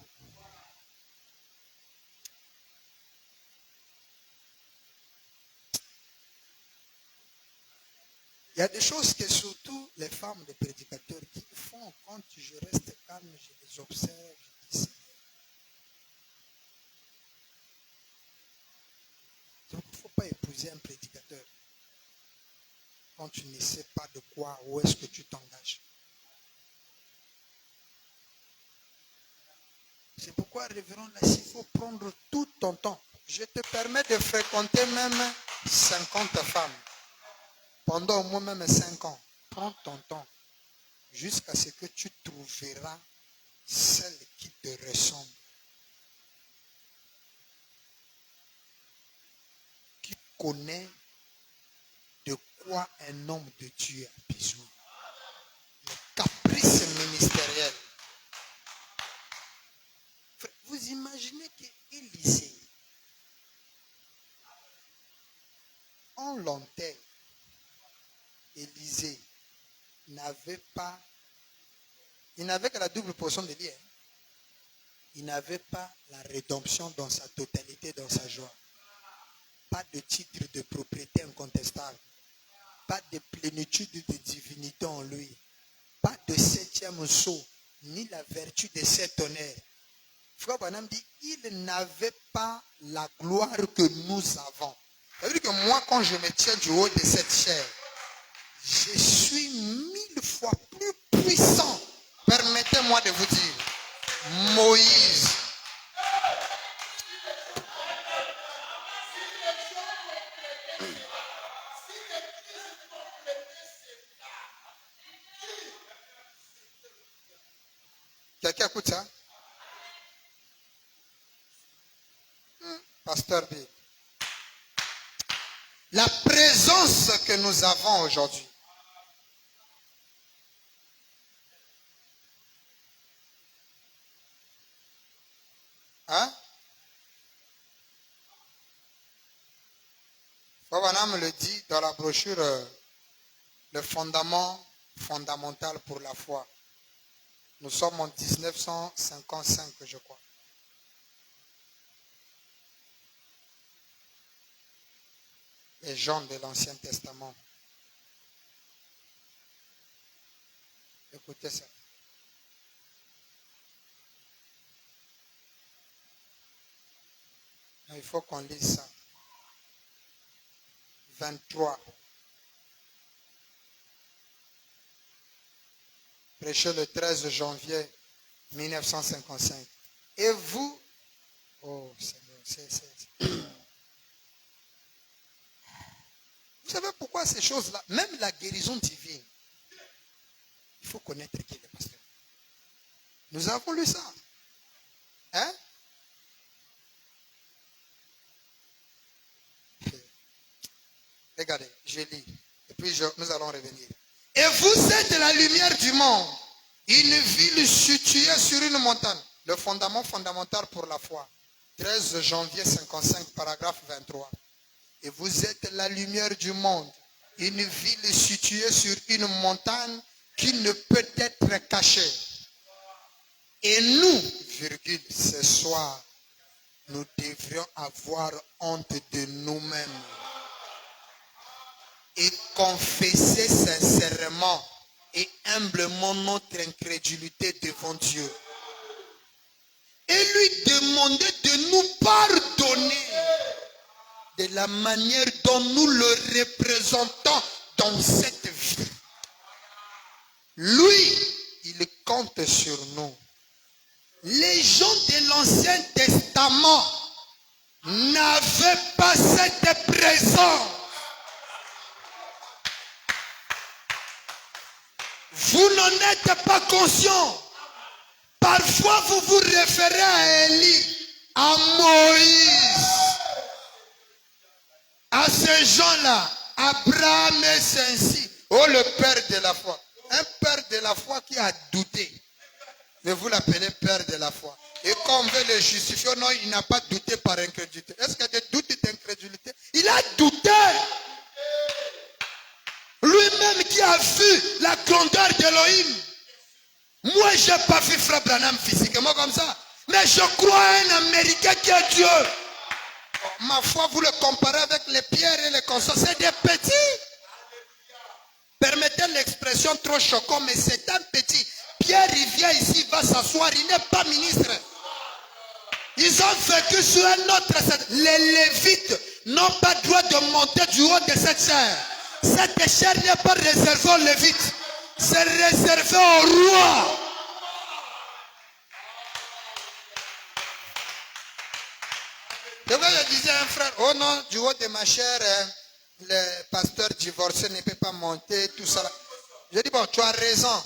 Il y a des choses que surtout les femmes de prédicateurs qui font quand je reste calme, je les observe, je dis donc il ne faut pas épouser un prédicateur quand tu ne sais pas de quoi, où est-ce que tu t'engages. C'est pourquoi, révérend, là, il faut prendre tout ton temps. Je te permets de fréquenter même 50 femmes. Pendant au moins même 5 ans. Prends ton temps. Jusqu'à ce que tu trouveras celle qui te ressemble. Qui connaît de quoi un homme de Dieu a besoin. Le caprice ministériel. Vous imaginez qu'Élisée, en l'enterre, Élisée n'avait pas, il n'avait que la double portion de lien. Il n'avait pas la rédemption dans sa totalité, dans sa joie. Pas de titre de propriété incontestable. Pas de plénitude de divinité en lui. Pas de 7e sceau, ni la vertu de 7 honneurs. Frère Branham dit, il n'avait pas la gloire que nous avons. Ça veut dire que moi, quand je me tiens du haut de cette chair, je suis 1000 fois plus puissant. Permettez-moi de vous dire, Moïse. Quelqu'un écoute ça? Pasteur B. La présence que nous avons aujourd'hui. Hein? Favanam le dit dans la brochure, le fondament fondamental pour la foi. Nous sommes en 1955, je crois. Les gens de l'Ancien Testament. Écoutez ça. Il faut qu'on lise ça. 23. prêché le 13 janvier 1955. Et vous, oh Seigneur, vous savez pourquoi ces choses-là, même la guérison divine, il faut connaître qui est le pasteur. Nous avons lu ça. Hein? Regardez, je lis. Et puis nous allons revenir. Et vous êtes la lumière du monde. Une ville située sur une montagne. Le fondament fondamental pour la foi. 13 janvier 55, paragraphe 23. Et vous êtes la lumière du monde. Une ville située sur une montagne qui ne peut être cachée. Et nous, virgule, ce soir, nous devrions avoir honte de nous-mêmes et confesser sincèrement et humblement notre incrédulité devant Dieu. Et lui demander de nous pardonner de la manière dont nous le représentons dans cette vie. Lui, il compte sur nous. Les gens de l'Ancien Testament n'avaient pas cette présence. Vous n'en êtes pas conscient. Parfois, vous vous référez à Élie, à Moïse, à ces gens-là, Abraham et ainsi. Oh, le père de la foi. Un père de la foi qui a douté. Mais vous l'appelez père de la foi. Et quand on veut le justifier, non, il n'a pas douté par incrédulité. Est-ce qu'il y a des doutes d'incrédulité? Il a douté. Lui-même qui a vu la grandeur d'Elohim. Moi, je n'ai pas vu Frère Branham physiquement comme ça. Mais je crois à un Américain qui est Dieu. Ma foi, vous le comparez avec les pierres et les consorts. C'est des petits. Permettez l'expression trop choquante, mais c'est un petit. Pierre, il vient ici, il va s'asseoir. Il n'est pas ministre. Ils ont vécu sur un autre. Les Lévites n'ont pas le droit de monter du haut de cette chair. Cette chair n'est pas réservée aux Lévites. C'est réservé au roi. Je disais à un frère, oh non, du haut de ma chair, le pasteur divorcé ne peut pas monter, tout ça. Je dis, bon, tu as raison.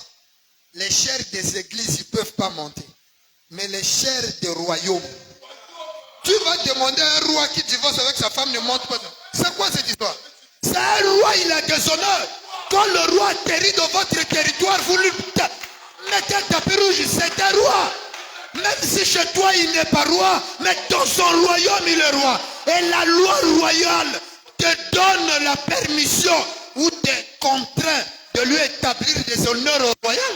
Les chairs des églises, ils ne peuvent pas monter. Mais les chairs des royaumes, tu vas demander à un roi qui divorce avec sa femme ne monte pas. C'est quoi cette histoire? C'est un roi, il a des honneurs. Quand le roi atterrit dans votre territoire, vous lui mettez un tapis rouge, c'est un roi. Même si chez toi il n'est pas roi, mais dans son royaume il est roi. Et la loi royale te donne la permission ou te contraint de lui établir des honneurs au royal.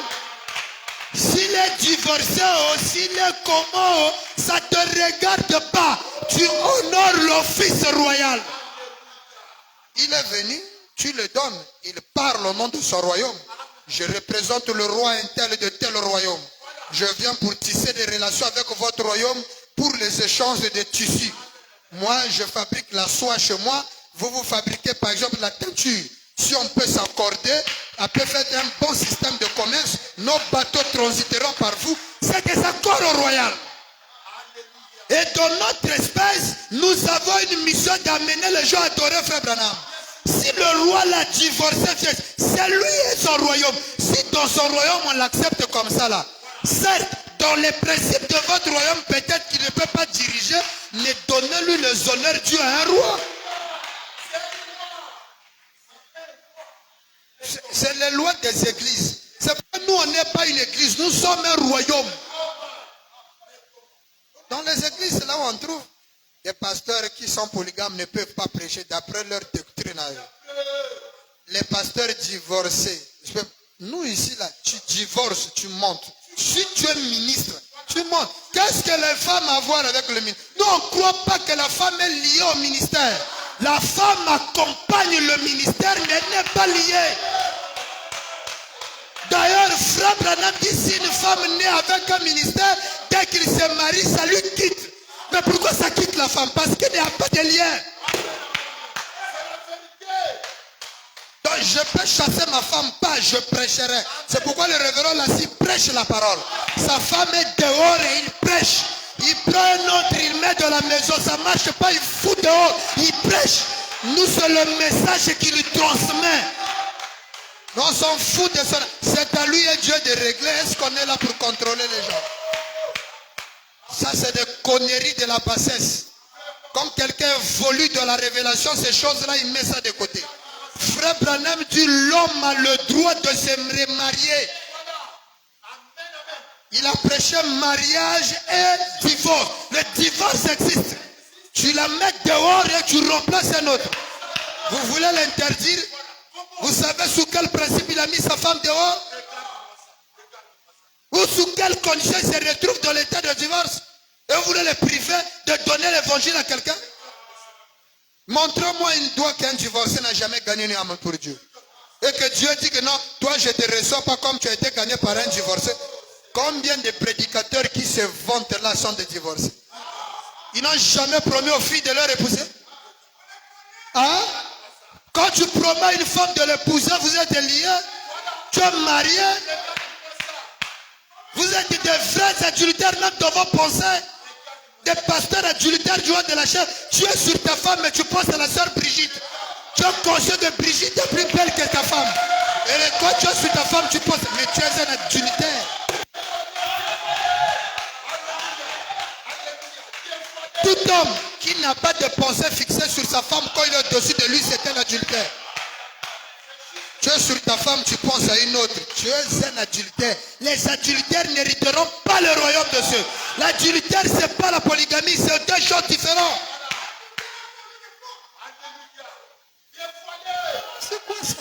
S'il est divorcé ou s'il est comment, ça ne te regarde pas. Tu honores l'office royal. Il est venu, tu le donnes. Il parle au nom de son royaume. Je représente le roi un tel de tel royaume. Je viens pour tisser des relations avec votre royaume pour les échanges de tissus. Moi, je fabrique la soie chez moi. Vous fabriquez par exemple la teinture. Si on peut s'accorder, on peut faire un bon système de commerce. Nos bateaux transiteront par vous. C'est des accords au royal. Et dans notre espèce, nous avons une mission d'amener les gens à adorer Frère Branham. Si le roi l'a divorcé, c'est lui et son royaume. Si dans son royaume on l'accepte comme ça là, certes, dans les principes de votre royaume, peut-être qu'il ne peut pas diriger, mais donnez-lui les honneurs dû à un roi. C'est les lois des églises. C'est pas nous, on n'est pas une église, nous sommes un royaume. Dans les églises, c'est là où on trouve des pasteurs qui sont polygames ne peuvent pas prêcher d'après leur doctrine à eux. Les pasteurs divorcés. Nous ici, là, tu divorces, tu montes. Si tu es ministre, tu montes. Qu'est-ce que les femmes ont à voir avec le ministère? Nous, on ne croit pas que la femme est liée au ministère. La femme accompagne le ministère, mais elle n'est pas liée. D'ailleurs, Frère Branham dit si une femme naît avec un ministère, dès qu'il se marie, ça lui quitte. Mais pourquoi ça quitte la femme? Parce qu'il n'y a pas de lien. Donc je peux chasser ma femme, pas je prêcherai. C'est pourquoi le révérend Lassie prêche la parole. Sa femme est dehors et il prêche. Il prend un autre, il met dans la maison, ça ne marche pas, il fout dehors, il prêche. Nous, c'est le message qu'il lui transmet. Nous, on s'en fout de ça. C'est à lui et Dieu de régler. Est-ce qu'on est là pour contrôler les gens? Ça, c'est des conneries de la bassesse. Comme quelqu'un évolue dans la révélation, ces choses-là, il met ça de côté. Frère Branham dit, l'homme a le droit de se remarier. Il a prêché mariage et divorce. Le divorce existe. Tu la mets dehors et tu remplaces un autre. Vous voulez l'interdire? Vous savez sous quel principe il a mis sa femme dehors? Ou sous quelle condition il se retrouve dans l'état de divorce? Et vous voulez le priver de donner l'évangile à quelqu'un? Montrez-moi une doigt qu'un divorcé n'a jamais gagné une âme pour Dieu. Et que Dieu dit que non, toi je ne te reçois pas comme tu as été gagné par un divorcé. Combien de prédicateurs qui se vantent là sont des divorcés? Ils n'ont jamais promis aux filles de leur épouser. Hein? Quand tu promets une femme de l'épouser, vous êtes liés. Tu es marié. Vous êtes des vrais adultères même dans vos pensées. Des pasteurs adultères du haut de la chair. Tu es sur ta femme mais tu penses à la sœur Brigitte. Tu es conscient de Brigitte est plus belle que ta femme. Et quand tu es sur ta femme, tu penses, mais tu es un adultère. Tout homme qui n'a pas de pensée fixée sur sa femme quand il est au-dessus de lui, c'est un adultère. Tu es sur ta femme, tu penses à une autre. Tu es un adultère. Les adultères n'hériteront pas le royaume de Dieu. L'adultère, ce n'est pas la polygamie, c'est deux choses différentes. C'est quoi ça?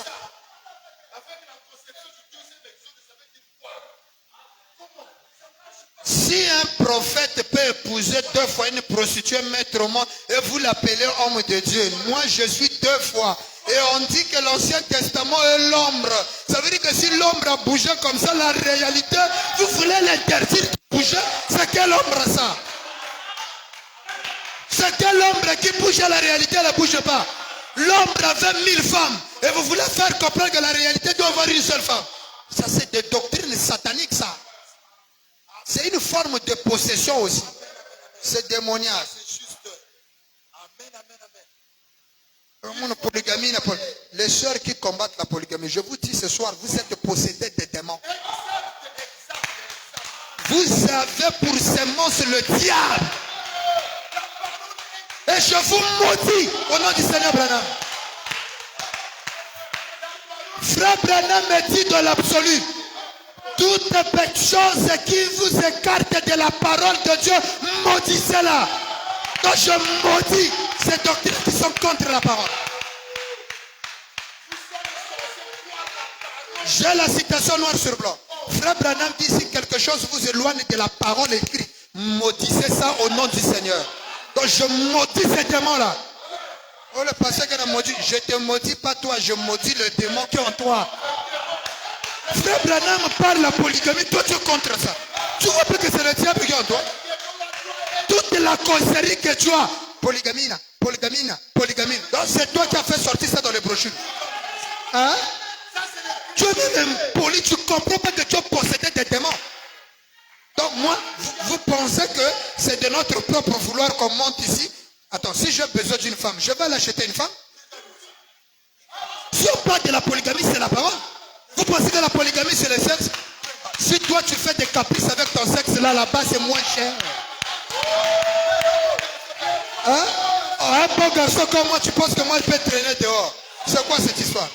Si un prophète peut épouser deux fois une prostituée maître au monde et vous l'appelez homme de Dieu, moi je suis deux fois. Et on dit que l'Ancien Testament est l'ombre. Ça veut dire que si l'ombre a bougé comme ça, la réalité, vous voulez l'interdire de bouger? C'est quelle ombre ça? C'est quelle ombre qui bouge à la réalité, elle ne bouge pas? L'ombre avait 1000 femmes. Et vous voulez faire comprendre que la réalité doit avoir une seule femme. Ça c'est des doctrines sataniques ça. C'est une forme de possession aussi. C'est démoniaque. Polygamie, les sœurs qui combattent la polygamie, je vous dis ce soir, vous êtes possédés des démons. Vous avez pour sémence le diable. Et je vous maudis au nom du Seigneur Branham. Frère Branham me dit dans l'absolu, toute petite chose qui vous écarte de la parole de Dieu, maudissez-la. Donc je maudis ces doctrines qui sont contre la parole. J'ai la citation noir sur blanc. Frère Branham dit si quelque chose vous éloigne de la parole écrite, maudissez ça au nom du Seigneur. Donc je maudis ces démons-là. Oh le pasteur qui a maudit, je ne te maudis pas toi, je maudis le démon qui est en toi. Frère Branham parle de la polygamie, toi tu es contre ça. Tu vois plus que c'est le diable qui est en toi. Toute la causerie que tu as, polygamie, polygamie, polygamie. Donc c'est toi qui as fait sortir ça dans les brochures. Hein? Tu es même poli, tu ne comprends pas que tu as possédé des démons. Donc moi, vous pensez que c'est de notre propre vouloir qu'on monte ici. Attends, si j'ai besoin d'une femme, je vais l'acheter une femme. Si on parle de la polygamie, c'est la parole. Vous pensez que la polygamie, c'est le sexe? Si toi, tu fais des caprices avec ton sexe, là-bas, c'est moins cher. Hein? Oh, un bon garçon comme moi, tu penses que moi, je peux traîner dehors? C'est quoi cette histoire?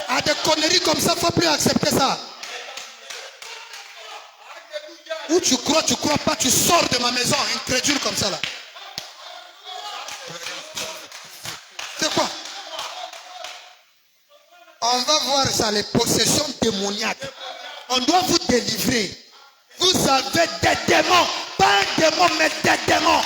Ah, des conneries comme ça, il ne faut plus accepter ça. Ou tu crois pas, tu sors de ma maison, incrédule comme ça là. C'est quoi? On va voir ça, les possessions démoniaques. On doit vous délivrer. Vous avez des démons. Pas un démon, mais des démons.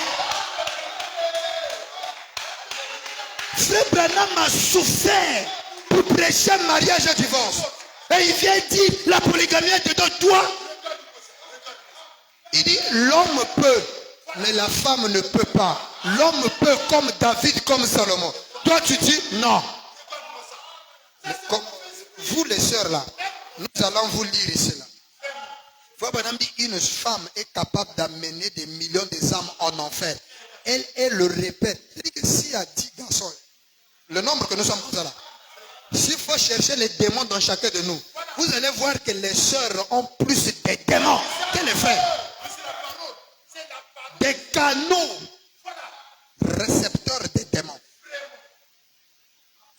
Frère Branham a souffert pour prêcher mariage et divorce. Et il vient dire, la polygamie est dedans toi. Il dit, l'homme peut, mais la femme ne peut pas. L'homme peut comme David, comme Salomon. Toi tu dis, non. Vous les sœurs là, nous allons vous lire cela. Une femme est capable d'amener des millions d'âmes en enfer. Elle le répète. C'est-à-dire que s'il y a 10 garçons, le nombre que nous sommes comme ça là, s'il faut chercher les démons dans chacun de nous, vous allez voir que les sœurs ont plus de démons que les frères. Des canaux récepteurs des démons.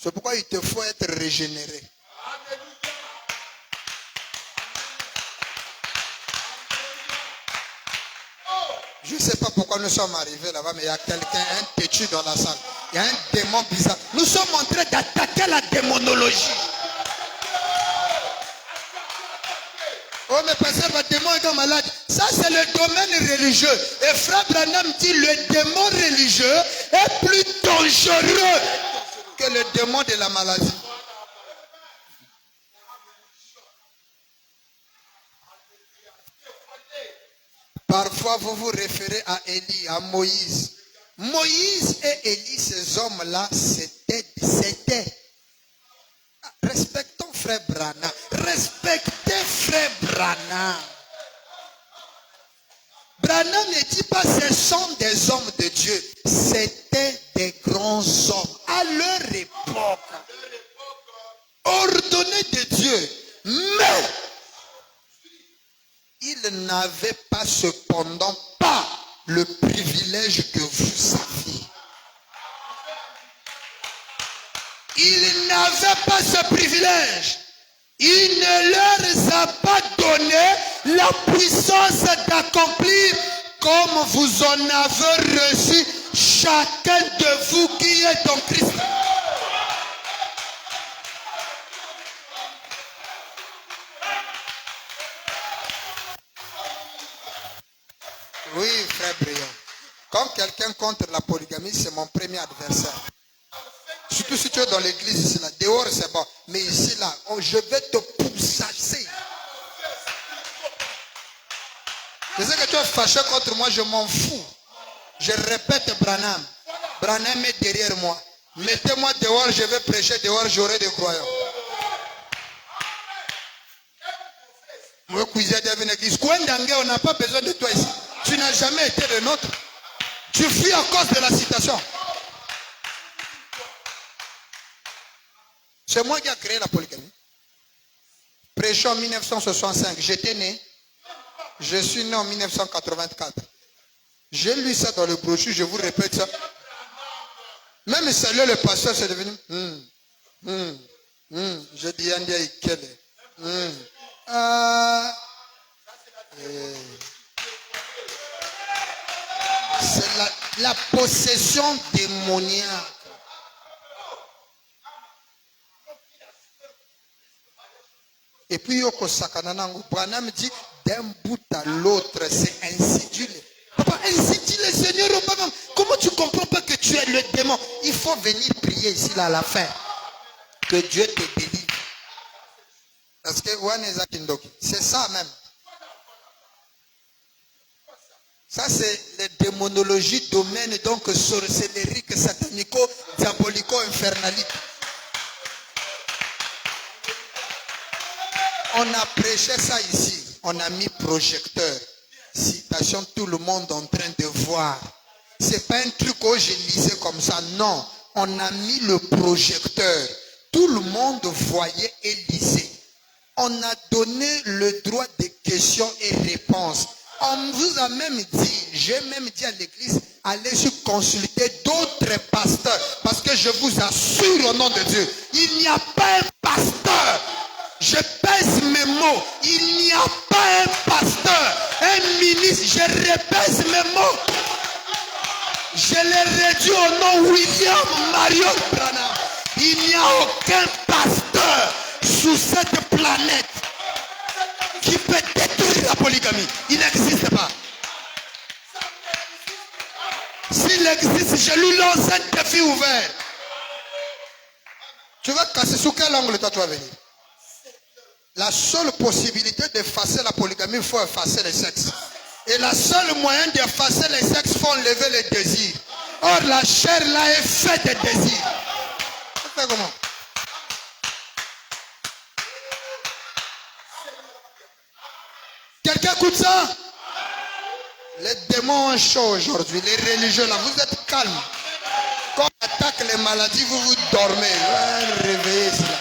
C'est pourquoi il te faut être régénéré. Je ne sais pas pourquoi nous sommes arrivés là-bas, mais il y a quelqu'un, un têtu dans la salle. Il y a un démon bizarre. Nous sommes en train d'attaquer la démonologie. Oh, mais pasteur, le démon est malade. Ça, c'est le domaine religieux. Et Frère Branham dit le démon religieux est plus dangereux que le démon de la maladie. Parfois, vous vous référez à Élie, à Moïse. Moïse et Élie, ces hommes-là, c'était. Respectons Frère Branham. Respectez Frère Branham. Branham ne dit pas ce sont des hommes de Dieu. C'était des grands hommes à leur époque. Ordonnés de Dieu. Mais ils n'avaient pas cependant pas le privilège que vous aviez. Ils n'avaient pas ce privilège. Il ne leur a pas donné la puissance d'accomplir comme vous en avez reçu chacun de vous qui est en Christ. Oui, frère Briand. Quand quelqu'un contre la polygamie, c'est mon premier adversaire. Surtout si tu es dans l'église ici, là. Dehors, c'est bon. Mais ici, là, je vais te pousser. Je sais que tu es fâché contre moi, je m'en fous. Je répète Branham. Branham est derrière moi. Mettez-moi dehors, je vais prêcher dehors, j'aurai des croyants. On n'a pas besoin de toi ici. Tu n'as jamais été le nôtre. Tu fuis à cause de la citation. C'est moi qui ai créé la polygamie. Prêchant en 1965. J'étais né. Je suis né en 1984. J'ai lu ça dans le brochure, je vous répète ça. Même saluer le pasteur, c'est devenu. Je dis Yandia Ikele. C'est la possession démoniaque. Et puis Yoko Sakananango, Branham dit d'un bout à l'autre, c'est insidieux. Papa, insidie le Seigneur. Comment tu comprends pas que tu es le démon? Il faut venir prier ici là à la fin. Que Dieu te délivre. Parce que c'est ça même. Ça c'est la démonologie domaine donc sorcellerique, satanico, diabolico, infernalique. On a prêché ça ici. On a mis projecteur. Citation, tout le monde en train de voir. C'est pas un truc que je lisais comme ça. Non. On a mis le projecteur. Tout le monde voyait et lisait. On a donné le droit de questions et réponses. On vous a même dit, j'ai même dit à l'église, allez se consulter d'autres pasteurs. Parce que je vous assure au nom de Dieu, il n'y a pas un pasteur. Je pèse mes mots. Il n'y a pas un pasteur, un ministre. Je repèse mes mots. Je l'ai réduit au nom William Marion Branham. Il n'y a aucun pasteur sur cette planète qui peut détruire la polygamie. Il n'existe pas. S'il existe, je lui lance un défi ouvert. Tu vas casser sous quel angle toi tu vas venir? La seule possibilité d'effacer la polygamie, il faut effacer les sexes. Et la seule moyen d'effacer les sexes, il faut enlever les désirs. Or, la chair là est faite de désirs. Tu fais comment? Quelqu'un écoute ça? Les démons ont chaud aujourd'hui. Les religieux là, vous êtes calmes. Quand on attaque les maladies, vous vous dormez. Réveillez cela.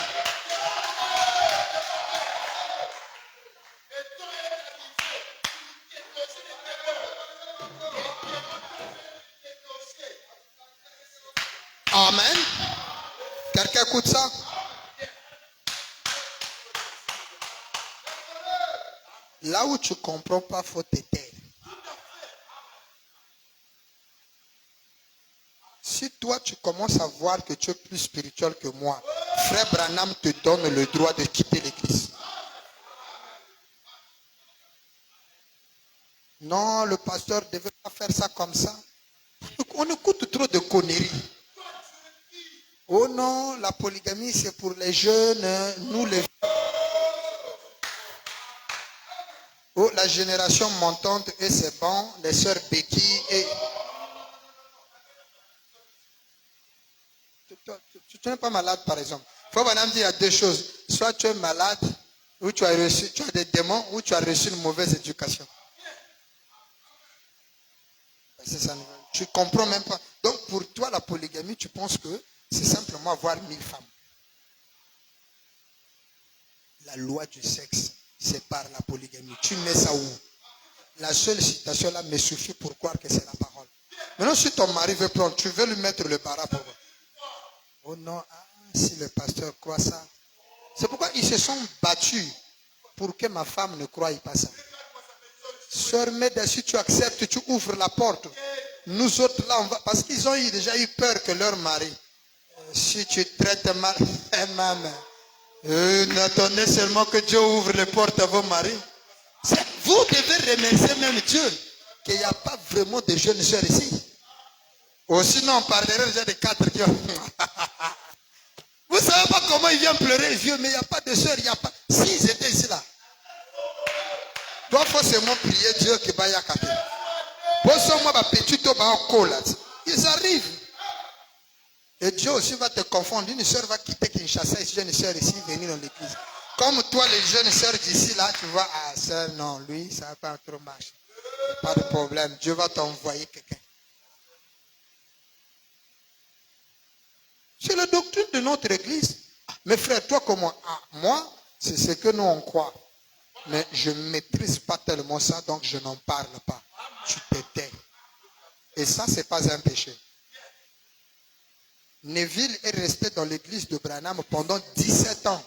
Amen. Quelqu'un écoute ça? Là où tu ne comprends pas, il faut te taire. Si toi, tu commences à voir que tu es plus spirituel que moi, Frère Branham te donne le droit de quitter l'église. Non, le pasteur ne devait pas faire ça comme ça. On écoute trop de conneries. Oh non, la polygamie, c'est pour les jeunes, nous les... Oh, la génération montante, et c'est bon, les sœurs Becky et... Tu n'es pas malade, par exemple. Il faut maintenant dire, il y a deux choses. Soit tu es malade, ou tu as des démons, ou tu as reçu une mauvaise éducation. C'est ça. Tu ne comprends même pas. Donc, pour toi, la polygamie, tu penses que c'est simplement avoir 1000 femmes. La loi du sexe, c'est par la polygamie. Tu mets ça où? La seule citation là me suffit pour croire que c'est la parole. Maintenant, si ton mari veut prendre, tu veux lui mettre le para pour moi. Oh non, si le pasteur croit ça. C'est pourquoi ils se sont battus pour que ma femme ne croie pas ça. Sœur Meda, si tu acceptes, tu ouvres la porte. Nous autres là, on va, parce qu'ils ont déjà eu peur que leur mari, si tu traites mal, maman, n'attendez seulement que Dieu ouvre les portes à vos maris. Vous devez remercier même Dieu qu'il n'y a pas vraiment de jeunes sœurs ici. Ou sinon, on parlerait déjà de 4 qui ont... Vous ne savez pas comment il vient pleurer, vieux, mais il n'y a pas de sœurs, il n'y a pas... S'ils étaient ici là. Toi, il faut seulement prier Dieu qui va y accater. Ils arrivent. Et Dieu aussi va te confondre. Une sœur va quitter Kinshasa et une sœur ici venir dans l'église. Comme toi, les jeunes sœurs d'ici là, tu vois, ah, sœur, non, lui, ça va pas trop marcher. Pas de problème. Dieu va t'envoyer quelqu'un. C'est la doctrine de notre église. Mes frères, toi comme moi, moi, c'est ce que nous on croit. Mais je ne maîtrise pas tellement ça, donc je n'en parle pas. Tu te tais. Et ça, ce n'est pas un péché. Neville est resté dans l'église de Branham pendant 17 ans.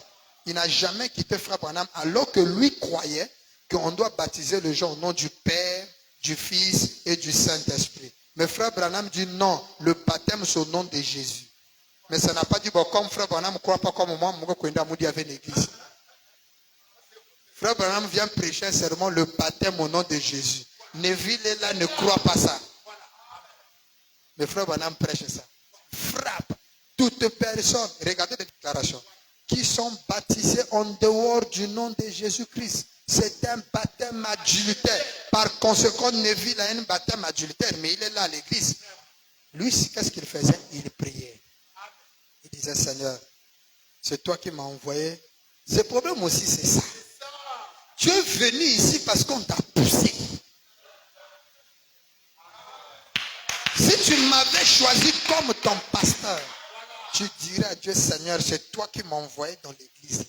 Il n'a jamais quitté Frère Branham, alors que lui croyait qu'on doit baptiser les gens au nom du Père, du Fils et du Saint-Esprit. Mais Frère Branham dit non, le baptême c'est au nom de Jésus. Mais ça n'a pas dit, bon, comme Frère Branham ne croit pas comme moi, je vais l'église. Frère Branham vient prêcher seulement le baptême au nom de Jésus. Neville est là, ne croit pas ça. Mais Frère Branham prêche ça. Frappe toute personne, regardez les déclarations, qui sont baptisées en dehors du nom de Jésus-Christ. C'est un baptême adultère. Par conséquent, Neville a un baptême adultère, mais il est là à l'église. Lui, qu'est-ce qu'il faisait? Il priait. Il disait, Seigneur, c'est toi qui m'as envoyé. Ce problème aussi, c'est ça. Tu es venu ici parce qu'on t'a poussé. Si tu m'avais choisi comme ton pasteur, tu dirais à Dieu, Seigneur, c'est toi qui m'as envoyé dans l'église.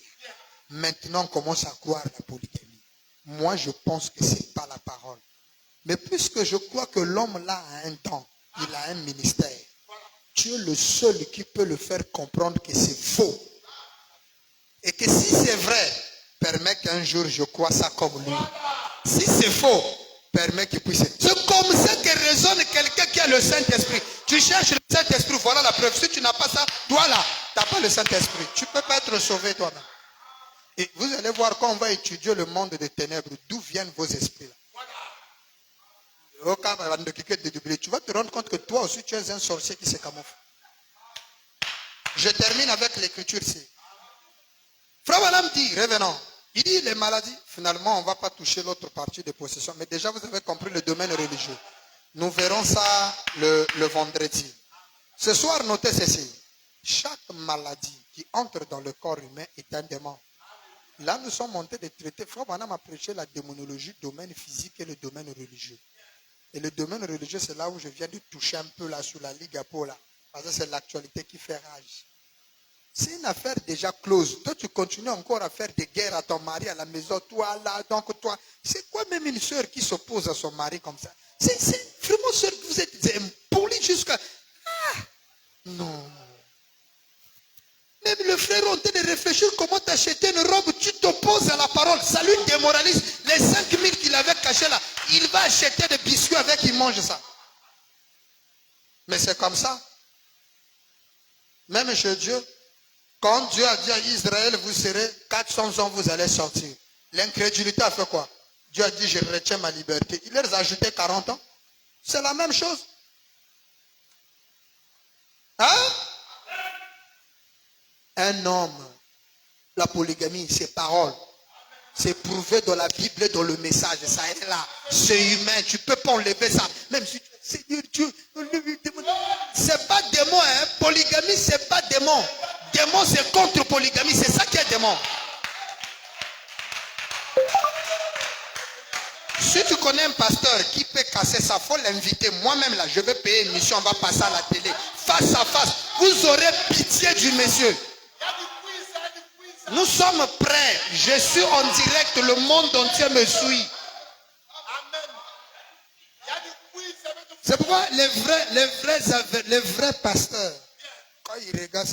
Maintenant, on commence à croire la polygamie. Moi, je pense que ce n'est pas la parole. Mais puisque je crois que l'homme là a un don, il a un ministère, tu es le seul qui peut le faire comprendre que c'est faux. Et que si c'est vrai, permet qu'un jour je croie ça comme lui. Si c'est faux, permet qu'il puisse. C'est comme ça que raisonne quelqu'un qui a le Saint-Esprit. Tu cherches le Saint-Esprit, voilà la preuve. Si tu n'as pas ça, toi là, tu n'as pas le Saint-Esprit. Tu ne peux pas être sauvé toi-même. Et vous allez voir quand on va étudier le monde des ténèbres, d'où viennent vos esprits là. Tu vas te rendre compte que toi aussi tu es un sorcier qui se camoufle. Je termine avec l'écriture ici. Frère Branham dit, revenons, il dit les maladies, finalement on ne va pas toucher l'autre partie de possession, mais déjà vous avez compris le domaine religieux. Nous verrons ça le vendredi. Ce soir, notez ceci. Chaque maladie qui entre dans le corps humain est un démon. Là, nous sommes montés de traiter. Frère Branham a prêché la démonologie, le domaine physique et le domaine religieux. Et le domaine religieux, c'est là où je viens de toucher un peu là sur la Ligue Apo là. Parce que c'est l'actualité qui fait rage. C'est une affaire déjà close. Toi, tu continues encore à faire des guerres à ton mari à la maison. Toi, là, donc toi. C'est quoi même une soeur qui s'oppose à son mari comme ça? C'est vraiment soeur que vous êtes impoli jusqu'à... Ah, non. Même le frère ont de réfléchir comment t'acheter une robe, tu t'opposes à la parole. Ça lui démoralise. Les 5000 qu'il avait cachés là, il va acheter des biscuits avec, il mange ça. Mais c'est comme ça. Même chez Dieu, quand Dieu a dit à Israël, vous serez 400 ans, vous allez sortir. L'incrédulité a fait quoi? Dieu a dit, je retiens ma liberté. Il leur a ajouté 40 ans. C'est la même chose. Hein? Un homme, la polygamie, c'est parole. C'est prouvé dans la Bible et dans le message. Ça est là. C'est humain. Tu ne peux pas enlever ça. Même si c'est pas démon. Hein? Polygamie, c'est pas démon. Démon, c'est contre polygamie. C'est ça qui est démon. Si tu connais un pasteur qui peut casser ça, il faut l'inviter. Moi-même, là, je vais payer une mission. On va passer à la télé. Face à face. Vous aurez pitié du monsieur. Nous sommes prêts. Je suis en direct. Le monde entier me suit. C'est pourquoi les vrais pasteurs, quand ils regardent,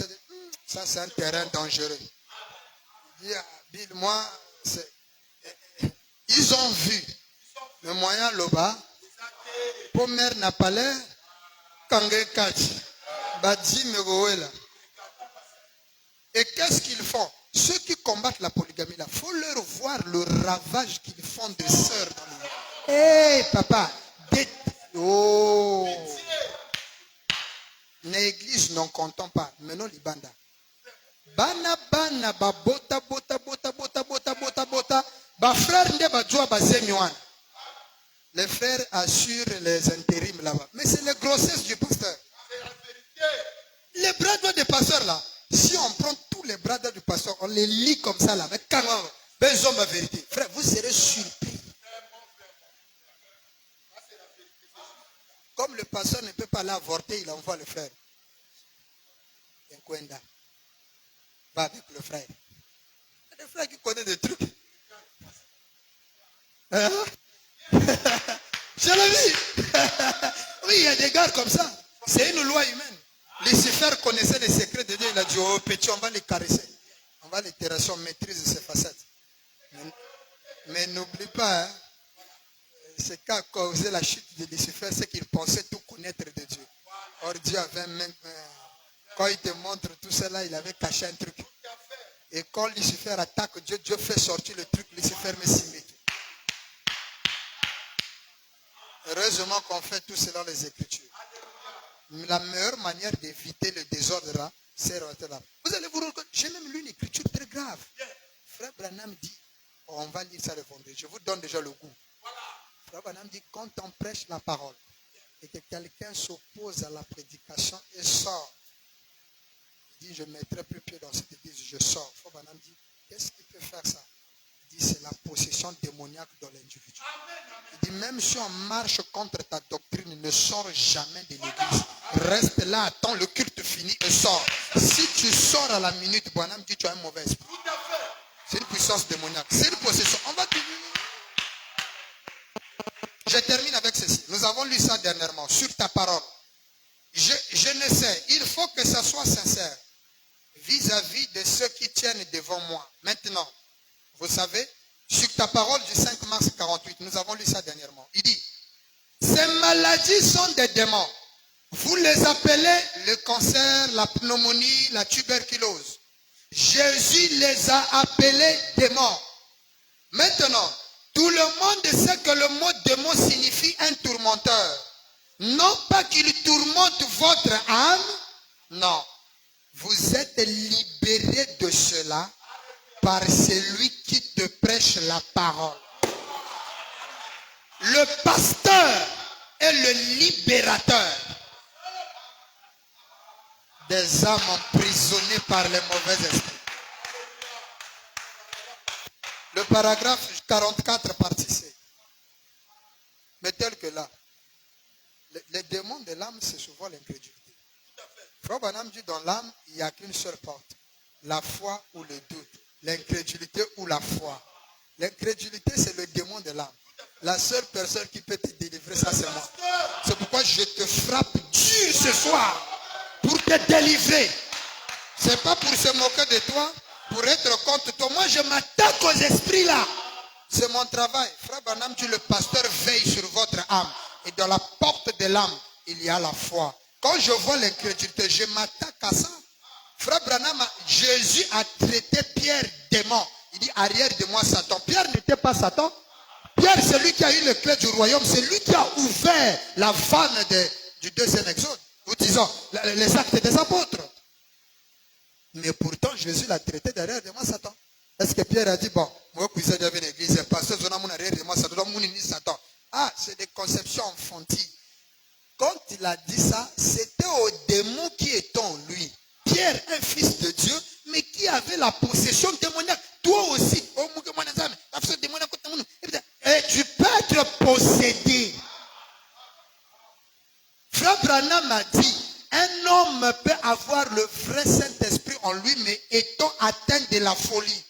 ça c'est un terrain dangereux. Ils disent, Bill, moi, ils ont vu le moyen Loba, Pomer Napalais, Kangé Kachi, Badi Megoela. Et qu'est-ce qu'ils font? Ceux qui combattent la polygamie, il faut leur voir le ravage qu'ils font de sœurs dans le monde. Hé, papa, oh, l'église n'en comptons pas. Maintenant, l'Ibanda. Bana, bana, ba bota, bota, bota, bota, bota, bota, bota. Ba frère nde ba joa ba zenywan. Les frères assurent les intérims là-bas. Mais c'est la grossesse du pasteur. Les bras droits des pasteurs là. Si on prend tous les bras droits du pasteur, on les lit comme ça là. Mais quand besoin de la vérité. Frère, vous serez surpris. Comme le pasteur ne peut pas l'avorter, il envoie le frère. Nkwenda va avec le frère. Il y a des frères qui connaissent des trucs. Hein? Je l'ai vu. Oui, il y a des gars comme ça. C'est une loi humaine. Lucifer connaissait les secrets de Dieu. Il a dit, oh petit, on va les caresser. On va les terrasser, on maîtrise ses facettes. Mais n'oublie pas, hein, ce qui a causé la chute de Lucifer, c'est qu'il pensait tout connaître de Dieu. Or Dieu avait même... quand il te montre tout cela, il avait caché un truc. Et quand Lucifer attaque Dieu, Dieu fait sortir le truc, Lucifer me s'y met. Heureusement qu'on fait tout cela dans les Écritures. La meilleure manière d'éviter le désordre là, c'est rentrer là. Vous allez vous rendre compte, j'ai même lu une écriture très grave. Frère Branham dit, on va lire ça le vendredi, je vous donne déjà le goût. Frère Branham dit, quand on prêche la parole et que quelqu'un s'oppose à la prédication et sort, il dit, je ne mettrai plus pied dans cette église, je sors. Frère Branham dit, qu'est-ce qui peut faire ça? Il dit, c'est la possession démoniaque dans l'individu. Il dit, même si on marche contre ta doctrine, ne sors jamais de l'église. Reste là, attends le culte fini et sors. Si tu sors à la minute, Branham dit, tu as un mauvais esprit. C'est une puissance démoniaque. C'est une possession. On va terminer. Je termine avec ceci. Nous avons lu ça dernièrement, sur ta parole. Je ne sais, il faut que ça soit sincère vis-à-vis de ceux qui tiennent devant moi. Maintenant, vous savez, sur ta parole du 5 mars 48, nous avons lu ça dernièrement. Il dit, ces maladies sont des démons. Vous les appelez le cancer, la pneumonie, la tuberculose. Jésus les a appelés démons. Maintenant, tout le monde sait que le mot démon signifie un tourmenteur. Non pas qu'il tourmente votre âme, non. Vous êtes libérés de cela par celui qui te prêche la parole. Le pasteur est le libérateur des âmes emprisonnées par les mauvais esprits. Le paragraphe 44, partie C. Mais tel que là, les démons de l'âme, c'est souvent l'incrédulité. Frère Branham dit dans l'âme, il n'y a qu'une seule porte. La foi ou le doute. L'incrédulité ou la foi. L'incrédulité, c'est le démon de l'âme. La seule personne qui peut te délivrer, ça c'est moi. C'est pourquoi je te frappe dur ce soir pour te délivrer. C'est pas pour se moquer de toi, pour être contre toi. Moi, je m'attaque aux esprits là. C'est mon travail. Frère Branham dit, le pasteur veille sur votre âme. Et dans la porte de l'âme, il y a la foi. Quand je vois l'incrédulité, je m'attaque à ça. Frère Branham, Jésus a traité Pierre démon. Il dit, arrière de moi Satan. Pierre n'était pas Satan. Pierre, c'est lui qui a eu les clés du royaume. C'est lui qui a ouvert la vanne du deuxième exode. Nous disons, les actes des apôtres. Mais pourtant, Jésus l'a traité derrière de moi Satan. Est-ce que Pierre a dit, bon, moi, je suis dans l'église, pasteur, je suis arrière de moi Satan. Ah, c'est des conceptions enfantiles. Quand il a dit ça, c'était au démon qui est en lui. Pierre, un fils de Dieu, mais qui avait la possession démoniaque. Toi aussi. Et tu peux être possédé. Frère Branham a dit, un homme peut avoir le vrai Saint-Esprit en lui, mais étant atteint de la folie.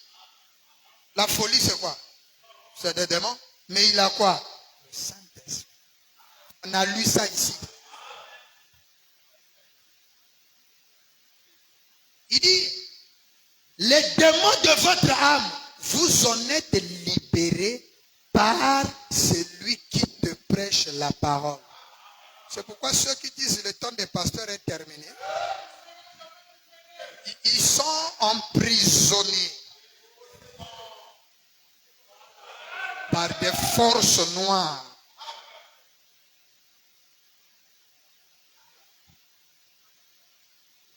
La folie, c'est quoi? C'est des démons. Mais il a quoi? Le Saint-Esprit. On a lu ça ici. Il dit, les démons de votre âme, vous en êtes libérés par celui qui te prêche la parole. C'est pourquoi ceux qui disent le temps des pasteurs est terminé, ils sont emprisonnés par des forces noires.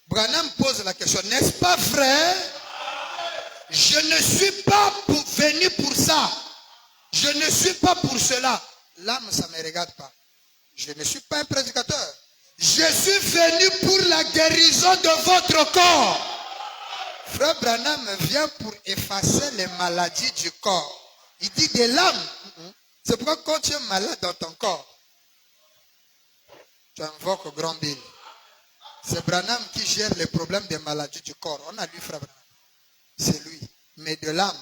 Branham pose la question, n'est-ce pas vrai? Je ne suis pas venu pour ça. Je ne suis pas pour cela. L'âme, ça ne me regarde pas. Je ne suis pas un prédicateur. Je suis venu pour la guérison de votre corps. Frère Branham vient pour effacer les maladies du corps. Il dit de l'âme. C'est pourquoi quand tu es malade dans ton corps, tu invoques Grand Bill. C'est Branham qui gère les problèmes des maladies du corps. On a lu Frère Branham. C'est lui. Mais de l'âme.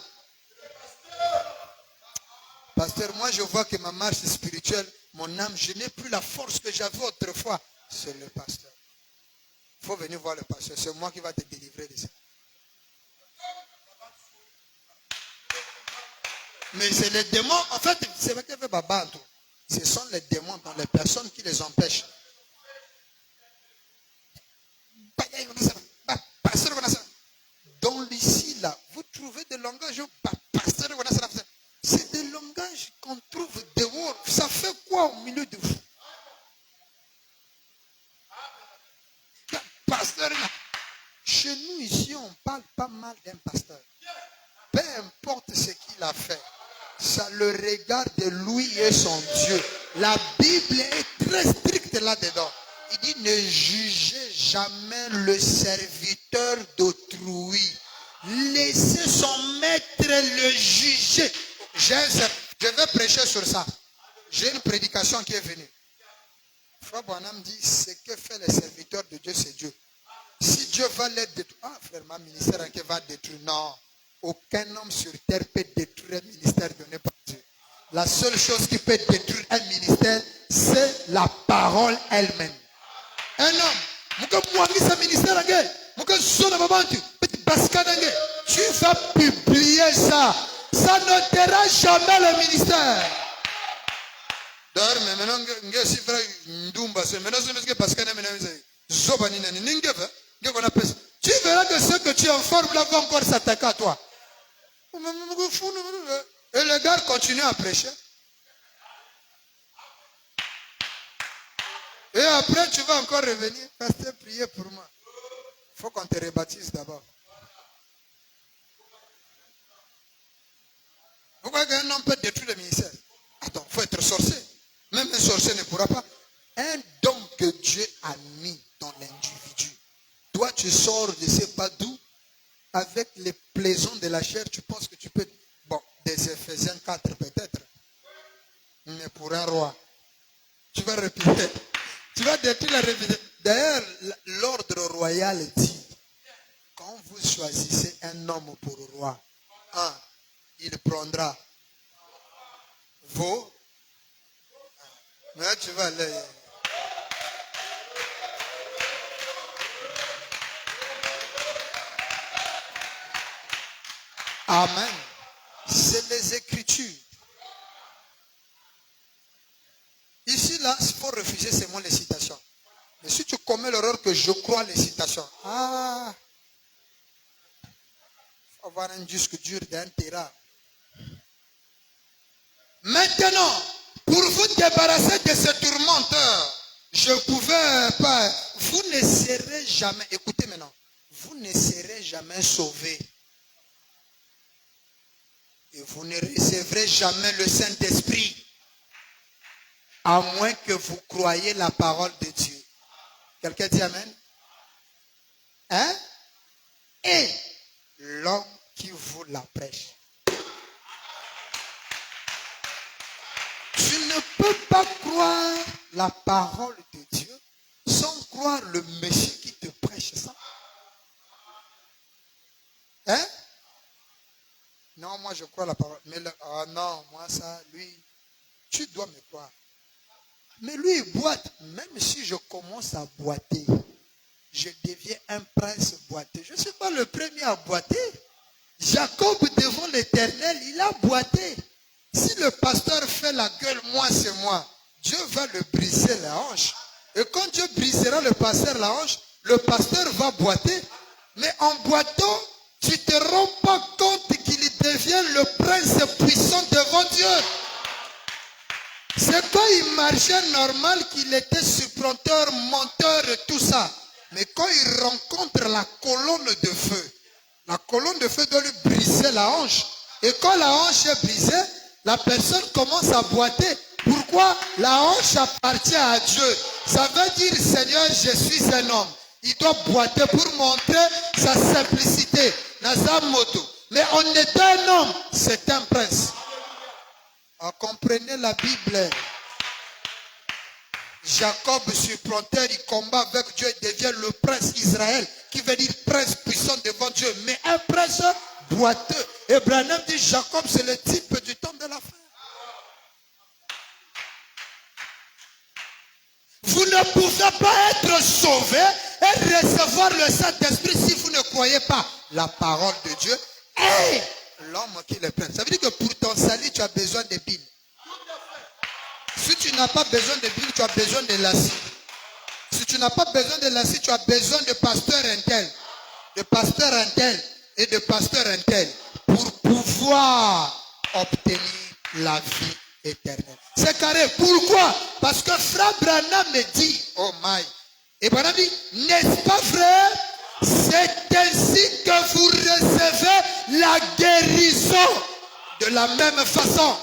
Pasteur, moi je vois que ma marche spirituelle, mon âme, je n'ai plus la force que j'avais autrefois. C'est le pasteur. Il faut venir voir le pasteur. C'est moi qui va te délivrer de ça. Mais c'est les démons. En fait, c'est vrai qu'il fait baba. Ce sont les démons dans les personnes qui les empêchent. Dans l'ici, là, vous trouvez des langages. C'est des langages qu'on trouve dehors. Ça fait quoi au milieu de vous? Pasteur, chez nous ici, on parle pas mal d'un pasteur. Peu importe ce qu'il a fait, ça le regarde lui et son Dieu. La Bible est très stricte là-dedans. Il dit, ne jugez jamais le serviteur d'autrui. Laissez son maître le juger. Je vais prêcher sur ça. J'ai une prédication qui est venue. Frère Branham dit, ce que fait les serviteurs de Dieu, c'est Dieu. Si Dieu va les détruire, frère, ma ministère qui va détruire, non. Aucun homme sur terre peut détruire un ministère donné par Dieu. La seule chose qui peut détruire un ministère, c'est la parole elle-même. Un homme, tu vas publier ça. Ça n'ôtera jamais le ministère. D'ailleurs, mais maintenant, si frère Ndumba, c'est maintenant que Pascal tu verras que ceux que tu informes là vont encore s'attaquer à toi. Et le gars continue à prêcher. Et après, tu vas encore revenir. Pasteur, priez pour moi. Il faut qu'on te rebaptise d'abord. Pourquoi un homme peut détruire le ministère? Attends, il faut être sorcier. Même un sorcier ne pourra pas. Un don que Dieu a mis dans l'individu. Toi, tu sors de ne sais pas d'où. Avec les plaisants de la chair, tu penses que tu peux. Bon, les Éphésiens 4 peut-être. Mais pour un roi, tu vas répéter. Tu vas détruire la répétition. D'ailleurs, l'ordre royal dit, quand vous choisissez un homme pour roi, il prendra vos... Mais tu vas aller... Amen. C'est les Écritures. Ici, là, il faut refuser seulement les citations. Mais si tu commets l'erreur que je crois les citations, il faut avoir un disque dur d'un terrain. Maintenant, pour vous débarrasser de ce tourmenteur, je ne pouvais pas, vous ne serez jamais, écoutez maintenant, vous ne serez jamais sauvés. Et vous ne recevrez jamais le Saint-Esprit, à moins que vous croyiez la parole de Dieu. Quelqu'un dit Amen? Hein? Et l'homme qui vous la prêche. Tu ne peux pas croire la parole de Dieu sans croire le Messie qui te prêche ça. Hein? Non, moi je crois la parole. Mais non, moi ça, lui, tu dois me croire. Mais lui, il boite. Même si je commence à boiter, je deviens un prince boiteux. Je ne suis pas le premier à boiter. Jacob, devant l'Éternel, il a boité. Si le pasteur fait la gueule, moi c'est moi, Dieu va le briser la hanche. Et quand Dieu brisera le pasteur la hanche, le pasteur va boiter. Mais en boitant, tu ne te rends pas compte qu'il devient le prince puissant devant Dieu. C'est quand il marchait normal qu'il était supplanteur, menteur et tout ça. Mais quand il rencontre la colonne de feu doit lui briser la hanche. Et quand la hanche est brisée, la personne commence à boiter. Pourquoi? La hanche appartient à Dieu. Ça veut dire, Seigneur, je suis un homme. Il doit boiter pour montrer sa simplicité. Nazamoto. Mais on est un homme, c'est un prince. Comprenez la Bible. Jacob, supplanteur, il combat avec Dieu, il devient le prince Israël, qui veut dire prince puissant devant Dieu, mais un prince boiteux. Et Branham dit, Jacob, c'est le type du temps de la fin. Vous ne pouvez pas être sauvé et recevoir le Saint-Esprit si vous ne croyez pas la parole de Dieu et l'homme qui le prend. Ça veut dire que pour ton salut, tu as besoin de Bible. Si tu n'as pas besoin de Bible, tu as besoin de l'assis. Si tu n'as pas besoin de l'assis, tu as besoin de pasteur intel, de pasteur intel et de pasteur intel pour pouvoir obtenir la vie éternelle. C'est carré. Pourquoi? Parce que Frère Branham me dit, oh my, et Branham dit, n'est-ce pas vrai? C'est ainsi que vous recevez la guérison de la même façon.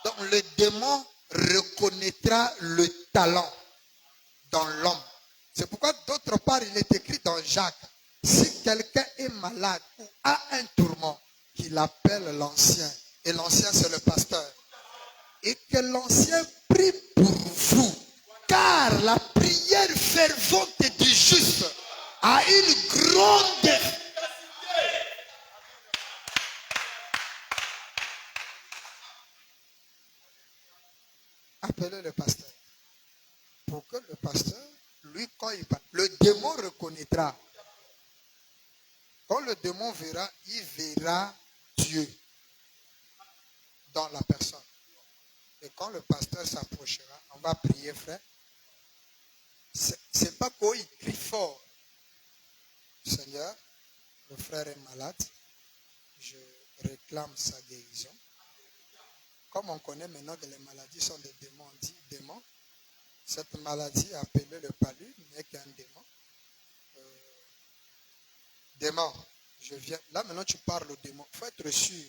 Donc le démon reconnaîtra le talent dans l'homme. C'est pourquoi d'autre part il est écrit dans Jacques, si quelqu'un est malade ou a un tourment, qu'il appelle l'ancien. Et l'ancien c'est le pasteur. Et que l'ancien prie pour vous. Car la prière fervente du juste a une grande efficacité. Appelez le pasteur. Pour que le pasteur, lui, quand il parle, le démon reconnaîtra. Quand le démon verra, il verra Dieu dans la personne. Et quand le pasteur s'approchera, on va prier, frère. C'est pas qu'il crie fort. Seigneur, le frère est malade. Je réclame sa guérison. Comme on connaît maintenant que les maladies sont des démons, on dit démon. Cette maladie appelée le palu n'est qu'un démon. Démon, je viens. Là maintenant tu parles au démon. Il faut être sûr.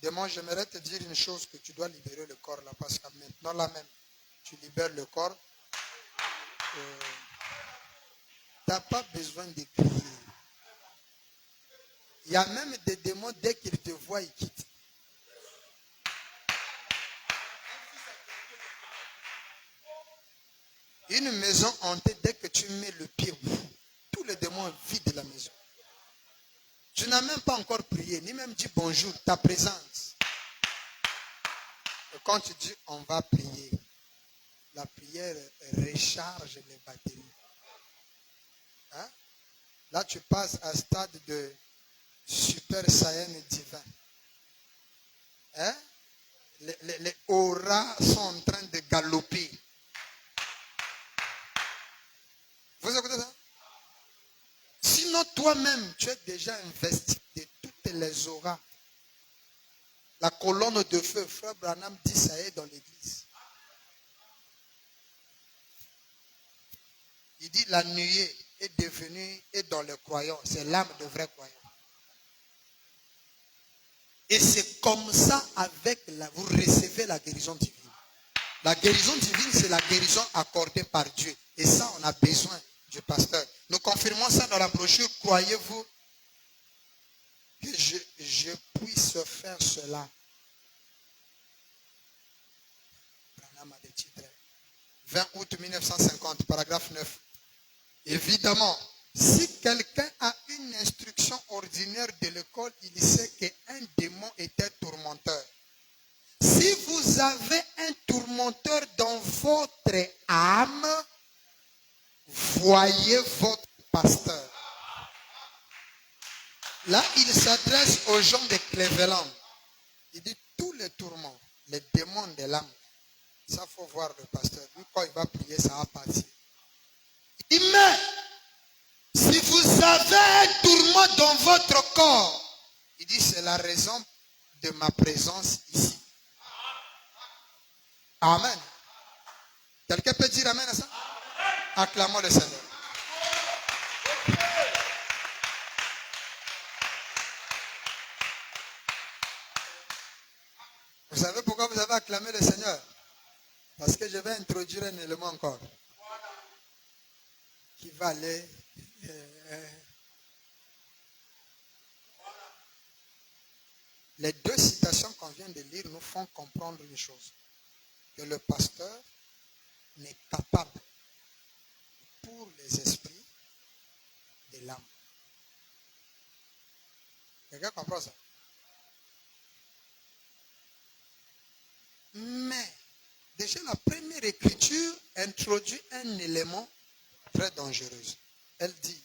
Démon, j'aimerais te dire une chose, que tu dois libérer le corps là. Parce que maintenant là même, tu libères le corps. Tu n'as pas besoin de crier. Il y a même des démons, dès qu'ils te voient, ils quittent. Une maison hantée, dès que tu mets le pied, tous les démons vident la maison. Tu n'as même pas encore prié, ni même dit bonjour, ta présence. Et quand tu dis on va prier, la prière recharge les batteries. Hein? Là, tu passes à un stade de super saiyan divin. Hein? Les auras sont en train de galoper. Vous écoutez ça? Sinon, toi-même, tu es déjà investi de toutes les auras. La colonne de feu, frère Branham dit ça est dans l'église. Il dit la nuée est devenue, est dans le croyant. C'est l'âme de vrai croyant. Et c'est comme ça avec vous recevez la guérison divine. La guérison divine, c'est la guérison accordée par Dieu. Et ça, on a besoin du pasteur. Nous confirmons ça dans la brochure. Croyez-vous que je puisse faire cela? 20 août 1950, paragraphe 9. Évidemment, si quelqu'un a une instruction ordinaire de l'école, il sait qu'un démon était tourmenteur. Si vous avez un tourmenteur dans votre âme, voyez votre pasteur. Là, il s'adresse aux gens de Cleveland. Il dit tous les tourments, les démons de l'âme, ça faut voir le pasteur. Lui, quand il va prier, ça va partir. Il dit, mais si vous avez un tourment dans votre corps, il dit c'est la raison de ma présence ici. Amen. Quelqu'un peut dire amen à ça? Acclamons le Seigneur. Vous savez pourquoi vous avez acclamé le Seigneur? Parce que je vais introduire un élément encore qui va aller. Les deux citations qu'on vient de lire nous font comprendre une chose. Que le pasteur n'est capable pour les esprits de l'âme. Quelqu'un comprend ça? Mais déjà la première écriture introduit un élément très dangereux. Elle dit,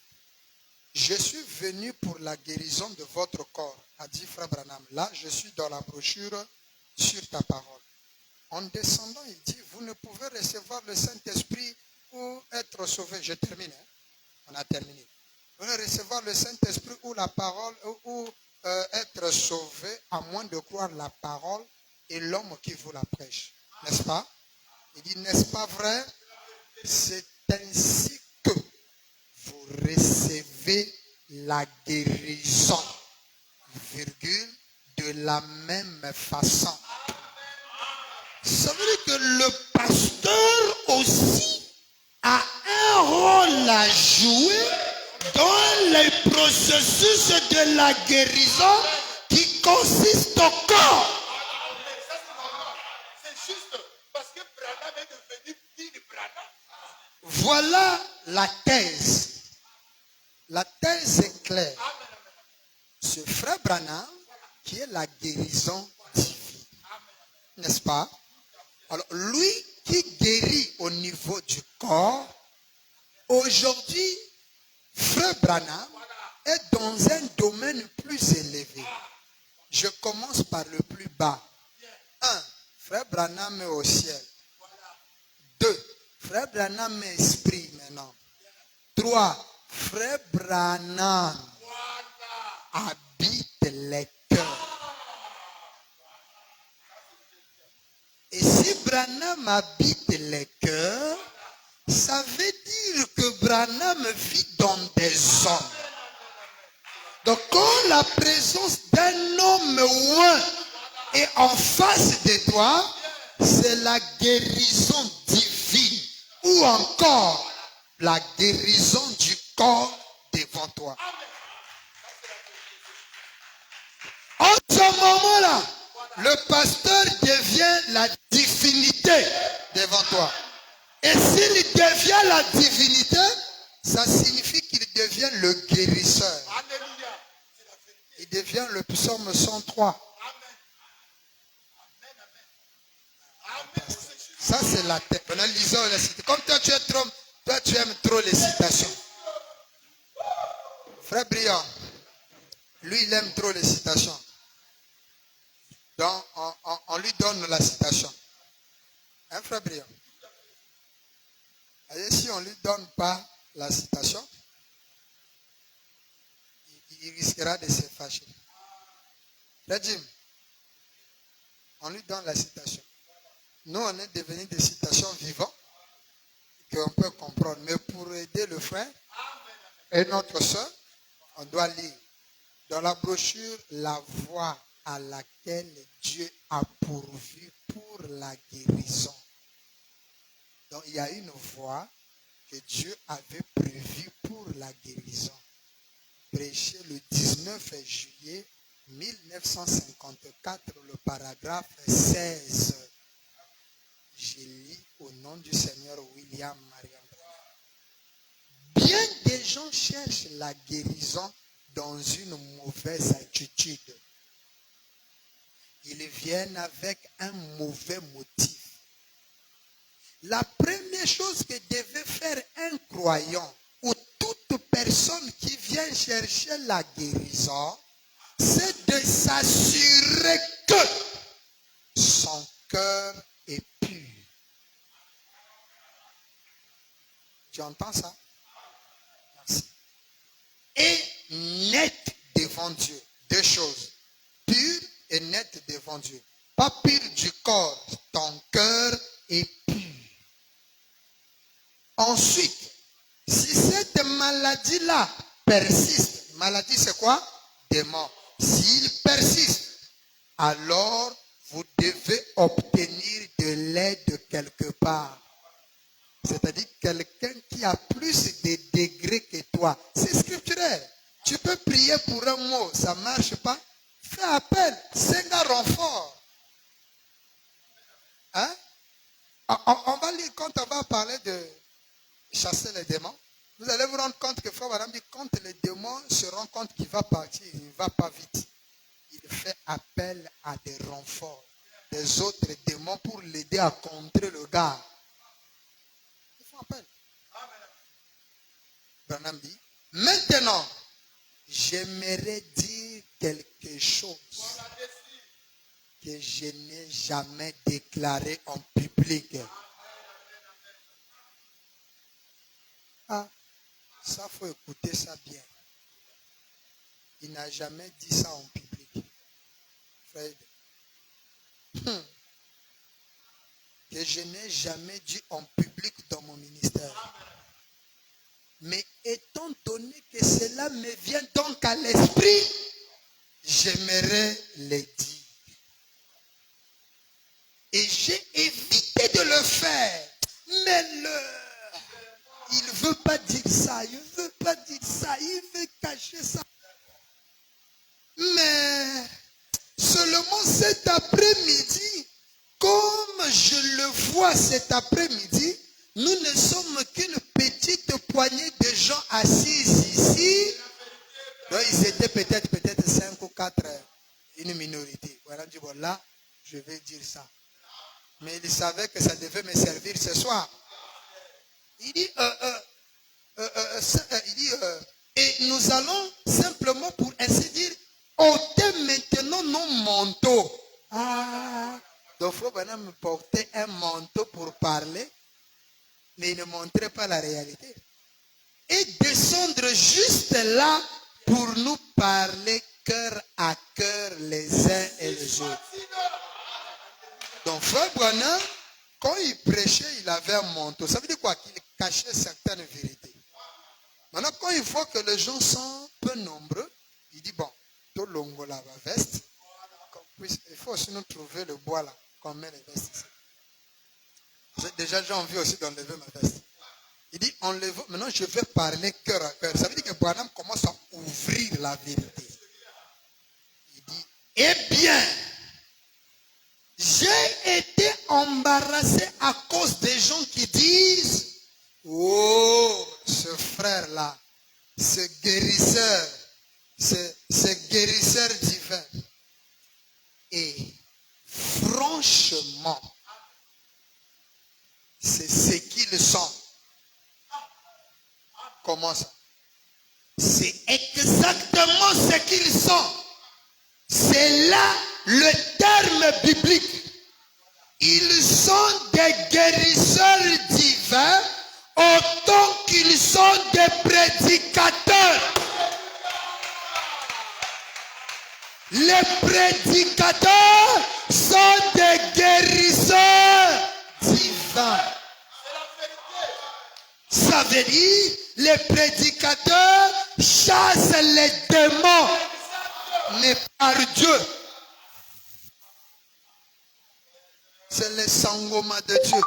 je suis venu pour la guérison de votre corps, a dit Frère Branham. Là, je suis dans la brochure sur ta parole. En descendant, il dit, vous ne pouvez recevoir le Saint-Esprit ou être sauvé. Je termine. Hein? On a terminé. Vous ne recevoir le Saint-Esprit ou la parole ou être sauvé à moins de croire la parole et l'homme qui vous la prêche. N'est-ce pas? Il dit, n'est-ce pas vrai? C'est ainsi que vous recevez la guérison, virgule, de la même façon. Ça veut dire que le pasteur aussi a un rôle à jouer dans les processus de la guérison qui consiste au corps. C'est juste parce que Branham est devenu fils de Branham. Voilà la thèse. La thèse est claire. Ce frère Branham qui est la guérison divine. N'est-ce pas? Alors, lui qui guérit au niveau du corps, aujourd'hui, frère Branham est dans un domaine plus élevé. Je commence par le plus bas. 1. Frère Branham est au ciel. 2. Frère Branham est esprit maintenant. 3. Frère Branham habite les cœurs. Et si Branham habite les cœurs, ça veut dire que Branham vit dans des hommes. Donc quand la présence d'un homme loin est en face de toi, c'est la guérison divine ou encore la guérison du corps devant toi. En ce moment-là, le pasteur devient la divinité devant toi. Et s'il devient la divinité, ça signifie qu'il devient le guérisseur. Alléluia. Il devient le psaume 103. Ça, c'est la tête. Maintenant, lisons les citations. Comme toi, tu aimes trop les citations. Frère Briand, lui, il aime trop les citations. Donc, on lui donne la citation. Hein, Frère Briand? Et si on ne lui donne pas la citation, il risquera de se fâcher. Frère Jim, on lui donne la citation. Nous, on est devenus des citations vivantes qu'on peut comprendre. Mais pour aider le frère et notre soeur, on doit lire. Dans la brochure, la voie à laquelle Dieu a pourvu pour la guérison. Donc, il y a une voie que Dieu avait prévue pour la guérison. Prêché le 19 juillet 1954, le paragraphe 16. Je lis au nom du Seigneur William Marion. Bien des gens cherchent la guérison dans une mauvaise attitude. Ils viennent avec un mauvais motif. La première chose que devait faire un croyant ou toute personne qui vient chercher la guérison, c'est de s'assurer que son cœur est pur. Tu entends ça? Merci. Et net devant Dieu. Deux choses. Pur et net devant Dieu. Pas pur du corps. Ton cœur est pur. Ensuite, si cette maladie-là persiste, maladie c'est quoi? Démon. S'il persiste, alors vous devez obtenir de l'aide quelque part. C'est-à-dire quelqu'un qui a plus de degrés que toi. C'est scripturel. Tu peux prier pour un mot, ça ne marche pas. Fais appel, c'est un renfort. Hein? On va lire quand on va parler de chasser les démons. Vous allez vous rendre compte que Frère Madame dit quand les démons se rendent compte qu'il va partir, il ne va pas vite. Il fait appel à des renforts, des autres démons pour l'aider à contrer le gars. Il faut appel. Branham dit, maintenant, j'aimerais dire quelque chose que je n'ai jamais déclaré en public. Ah, ça faut écouter ça bien. Il n'a jamais dit ça en public. Fred. Que je n'ai jamais dit en public dans mon ministère. Mais étant donné que cela me vient donc à l'esprit, j'aimerais le dire. Et j'ai évité de le faire. Mais il ne veut pas dire ça, il ne veut pas dire ça, il veut cacher ça. Mais seulement cet après-midi, comme je le vois cet après-midi, nous ne sommes qu'une petite poignée de gens assis ici. Donc, ils étaient peut-être 5 ou 4, une minorité. Voilà, dit, bon, là, je vais dire ça. Mais il savait que ça devait me servir ce soir. Il dit, et nous allons simplement, pour ainsi dire, ôter maintenant nos manteaux. Ah, donc Frère Branham portait un manteau pour parler, mais il ne montrait pas la réalité. Et descendre juste là pour nous parler cœur à cœur les uns et les autres. Donc Frère Branham, quand il prêchait, il avait un manteau. Ça veut dire quoi? Qu'il cachait certaines vérités. Maintenant, quand il voit que les gens sont peu nombreux, il dit, bon, tout longo la veste. Il faut aussi nous trouver le bois là, qu'on met les vestes ici. Déjà, j'ai envie aussi d'enlever ma veste. Il dit, maintenant je vais parler cœur à cœur. Ça veut dire que Branham commence à ouvrir la vérité. Il dit, eh bien, j'ai été embarrassé à cause des gens qui disent, oh, ce guérisseur, ce guérisseur divin. Et franchement, c'est ce qu'ils sont. Comment ça? C'est exactement ce qu'ils sont. C'est là le terme biblique. Ils sont des guérisseurs divins autant qu'ils sont des prédicateurs. Les prédicateurs sont des guérisseurs divins. Ça veut dire, les prédicateurs chassent les démons, mais par Dieu. C'est le sangoma de Dieu.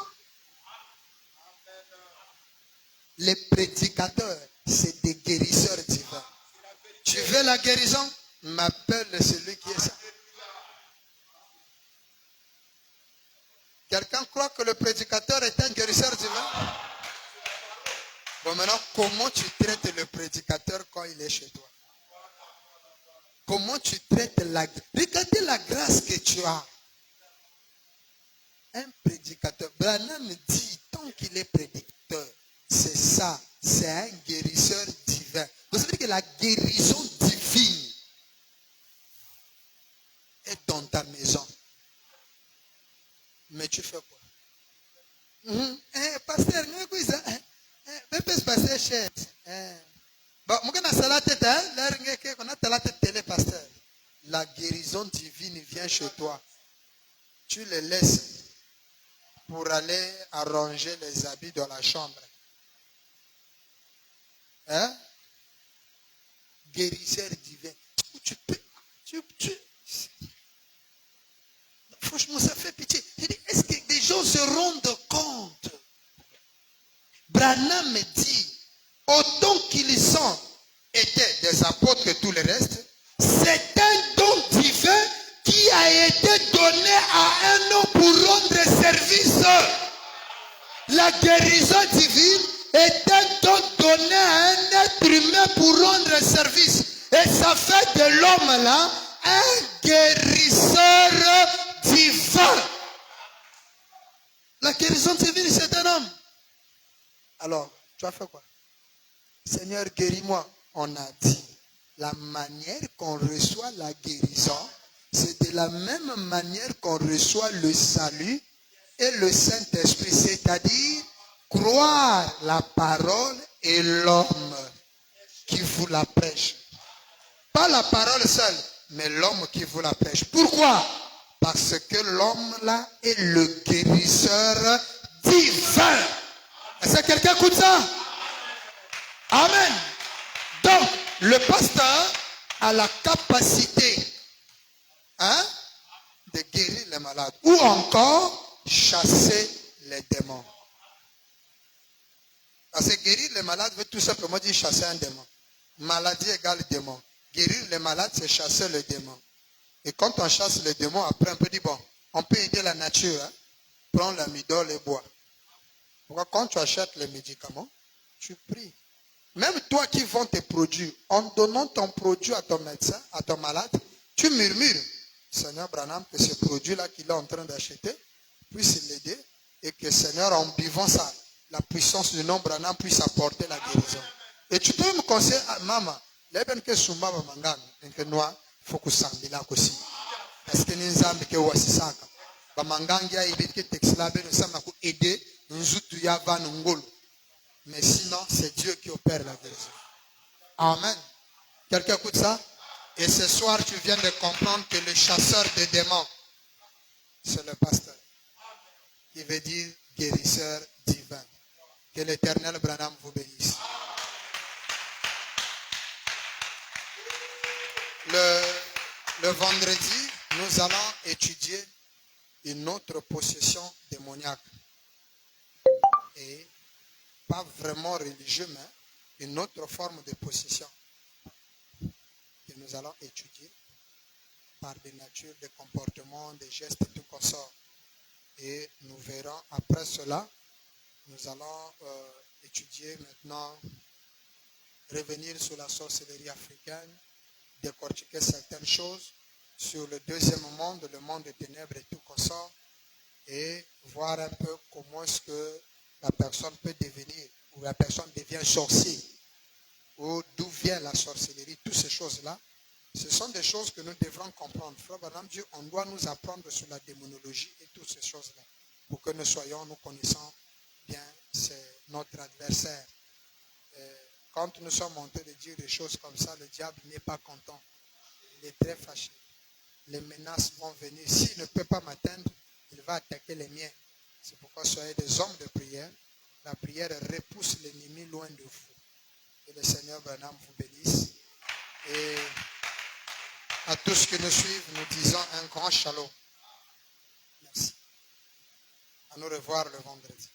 Les prédicateurs, c'est des guérisseurs divins. Tu veux la guérison? M'appelle celui qui est ça. Quelqu'un croit que le prédicateur est un guérisseur divin? Bon, maintenant, comment tu traites le prédicateur quand il est chez toi? Comment tu traites la grâce? Regardez la grâce que tu as. Un prédicateur. Branham dit, tant qu'il est prédicateur, c'est ça. C'est un guérisseur divin. Vous savez que la guérison divine est dans ta maison. Mais tu fais quoi? Pasteur, pasteur cher. La guérison divine vient chez toi. Tu les laisses pour aller arranger les habits dans la chambre. Hein? Guérisseur divin. Franchement, ça fait pitié. Est-ce que des gens se rendent compte? Branham me dit, autant qu'ils sont, étaient des apôtres que tout le reste, c'est un don divin qui a été donné à un homme pour rendre service. La guérison divine est un don donné à un être humain pour rendre service. Et ça fait de l'homme là un guérisseur divin. La guérison divine, c'est un homme. Alors, tu as fait quoi? Seigneur, guéris-moi. On a dit, la manière qu'on reçoit la guérison, c'est de la même manière qu'on reçoit le salut et le Saint-Esprit, c'est-à-dire croire la parole et l'homme qui vous la prêche. Pas la parole seule, mais l'homme qui vous la prêche. Pourquoi? Parce que l'homme là est le guérisseur divin. Est-ce que quelqu'un écoute ça? Amen. Donc, le pasteur a la capacité de guérir les malades. Ou encore, chasser les démons. Parce que guérir les malades veut tout simplement dire chasser un démon. Maladie égale démon. Guérir les malades, c'est chasser le démon. Et quand on chasse le démon, après on peut dire, bon, on peut aider la nature. Hein? Prends l'amidol et bois. Pourquoi quand tu achètes les médicaments, tu pries. Même toi qui vends tes produits, en donnant ton produit à ton médecin, à ton malade, tu murmures. Seigneur Branham, que ce produit-là qu'il est en train d'acheter puisse l'aider et que Seigneur, en buvant ça, la puissance du nom Branham puisse apporter la guérison. Et tu peux me conseiller, maman, l'eben que sumba mangam, que noa fokusambila kosi. Parce que n'inzambe que wasisaka. Bamangangia ibit que texlabe nous sommes pour aider nzutu ya van ngolo. Mais sinon, c'est Dieu qui opère la guérison. Amen. Quelqu'un écoute ça? Et ce soir, tu viens de comprendre que le chasseur de démons, c'est le pasteur. Il veut dire guérisseur divin. Que l'Éternel Branham vous bénisse. Le vendredi, nous allons étudier une autre possession démoniaque. Et pas vraiment religieux, mais une autre forme de possession que nous allons étudier par des natures, des comportements, des gestes et tout comme ça. Et nous verrons après cela, nous allons étudier maintenant revenir sur la sorcellerie africaine, décortiquer certaines choses, sur le deuxième monde, le monde des ténèbres et tout consort, et voir un peu comment est-ce que la personne peut devenir, ou la personne devient sorcier, ou d'où vient la sorcellerie, toutes ces choses-là. Ce sont des choses que nous devrons comprendre. Frère Branham dit, on doit nous apprendre sur la démonologie et toutes ces choses-là, pour que nous connaissons bien, c'est notre adversaire. Quand nous sommes en train de dire des choses comme ça, le diable n'est pas content. Il est très fâché. Les menaces vont venir. S'il ne peut pas m'atteindre, il va attaquer les miens. C'est pourquoi soyez des hommes de prière. La prière repousse l'ennemi loin de vous. Que le Seigneur Branham vous bénisse. Et à tous qui nous suivent, nous disons un grand shalom. Merci. À nous revoir le vendredi.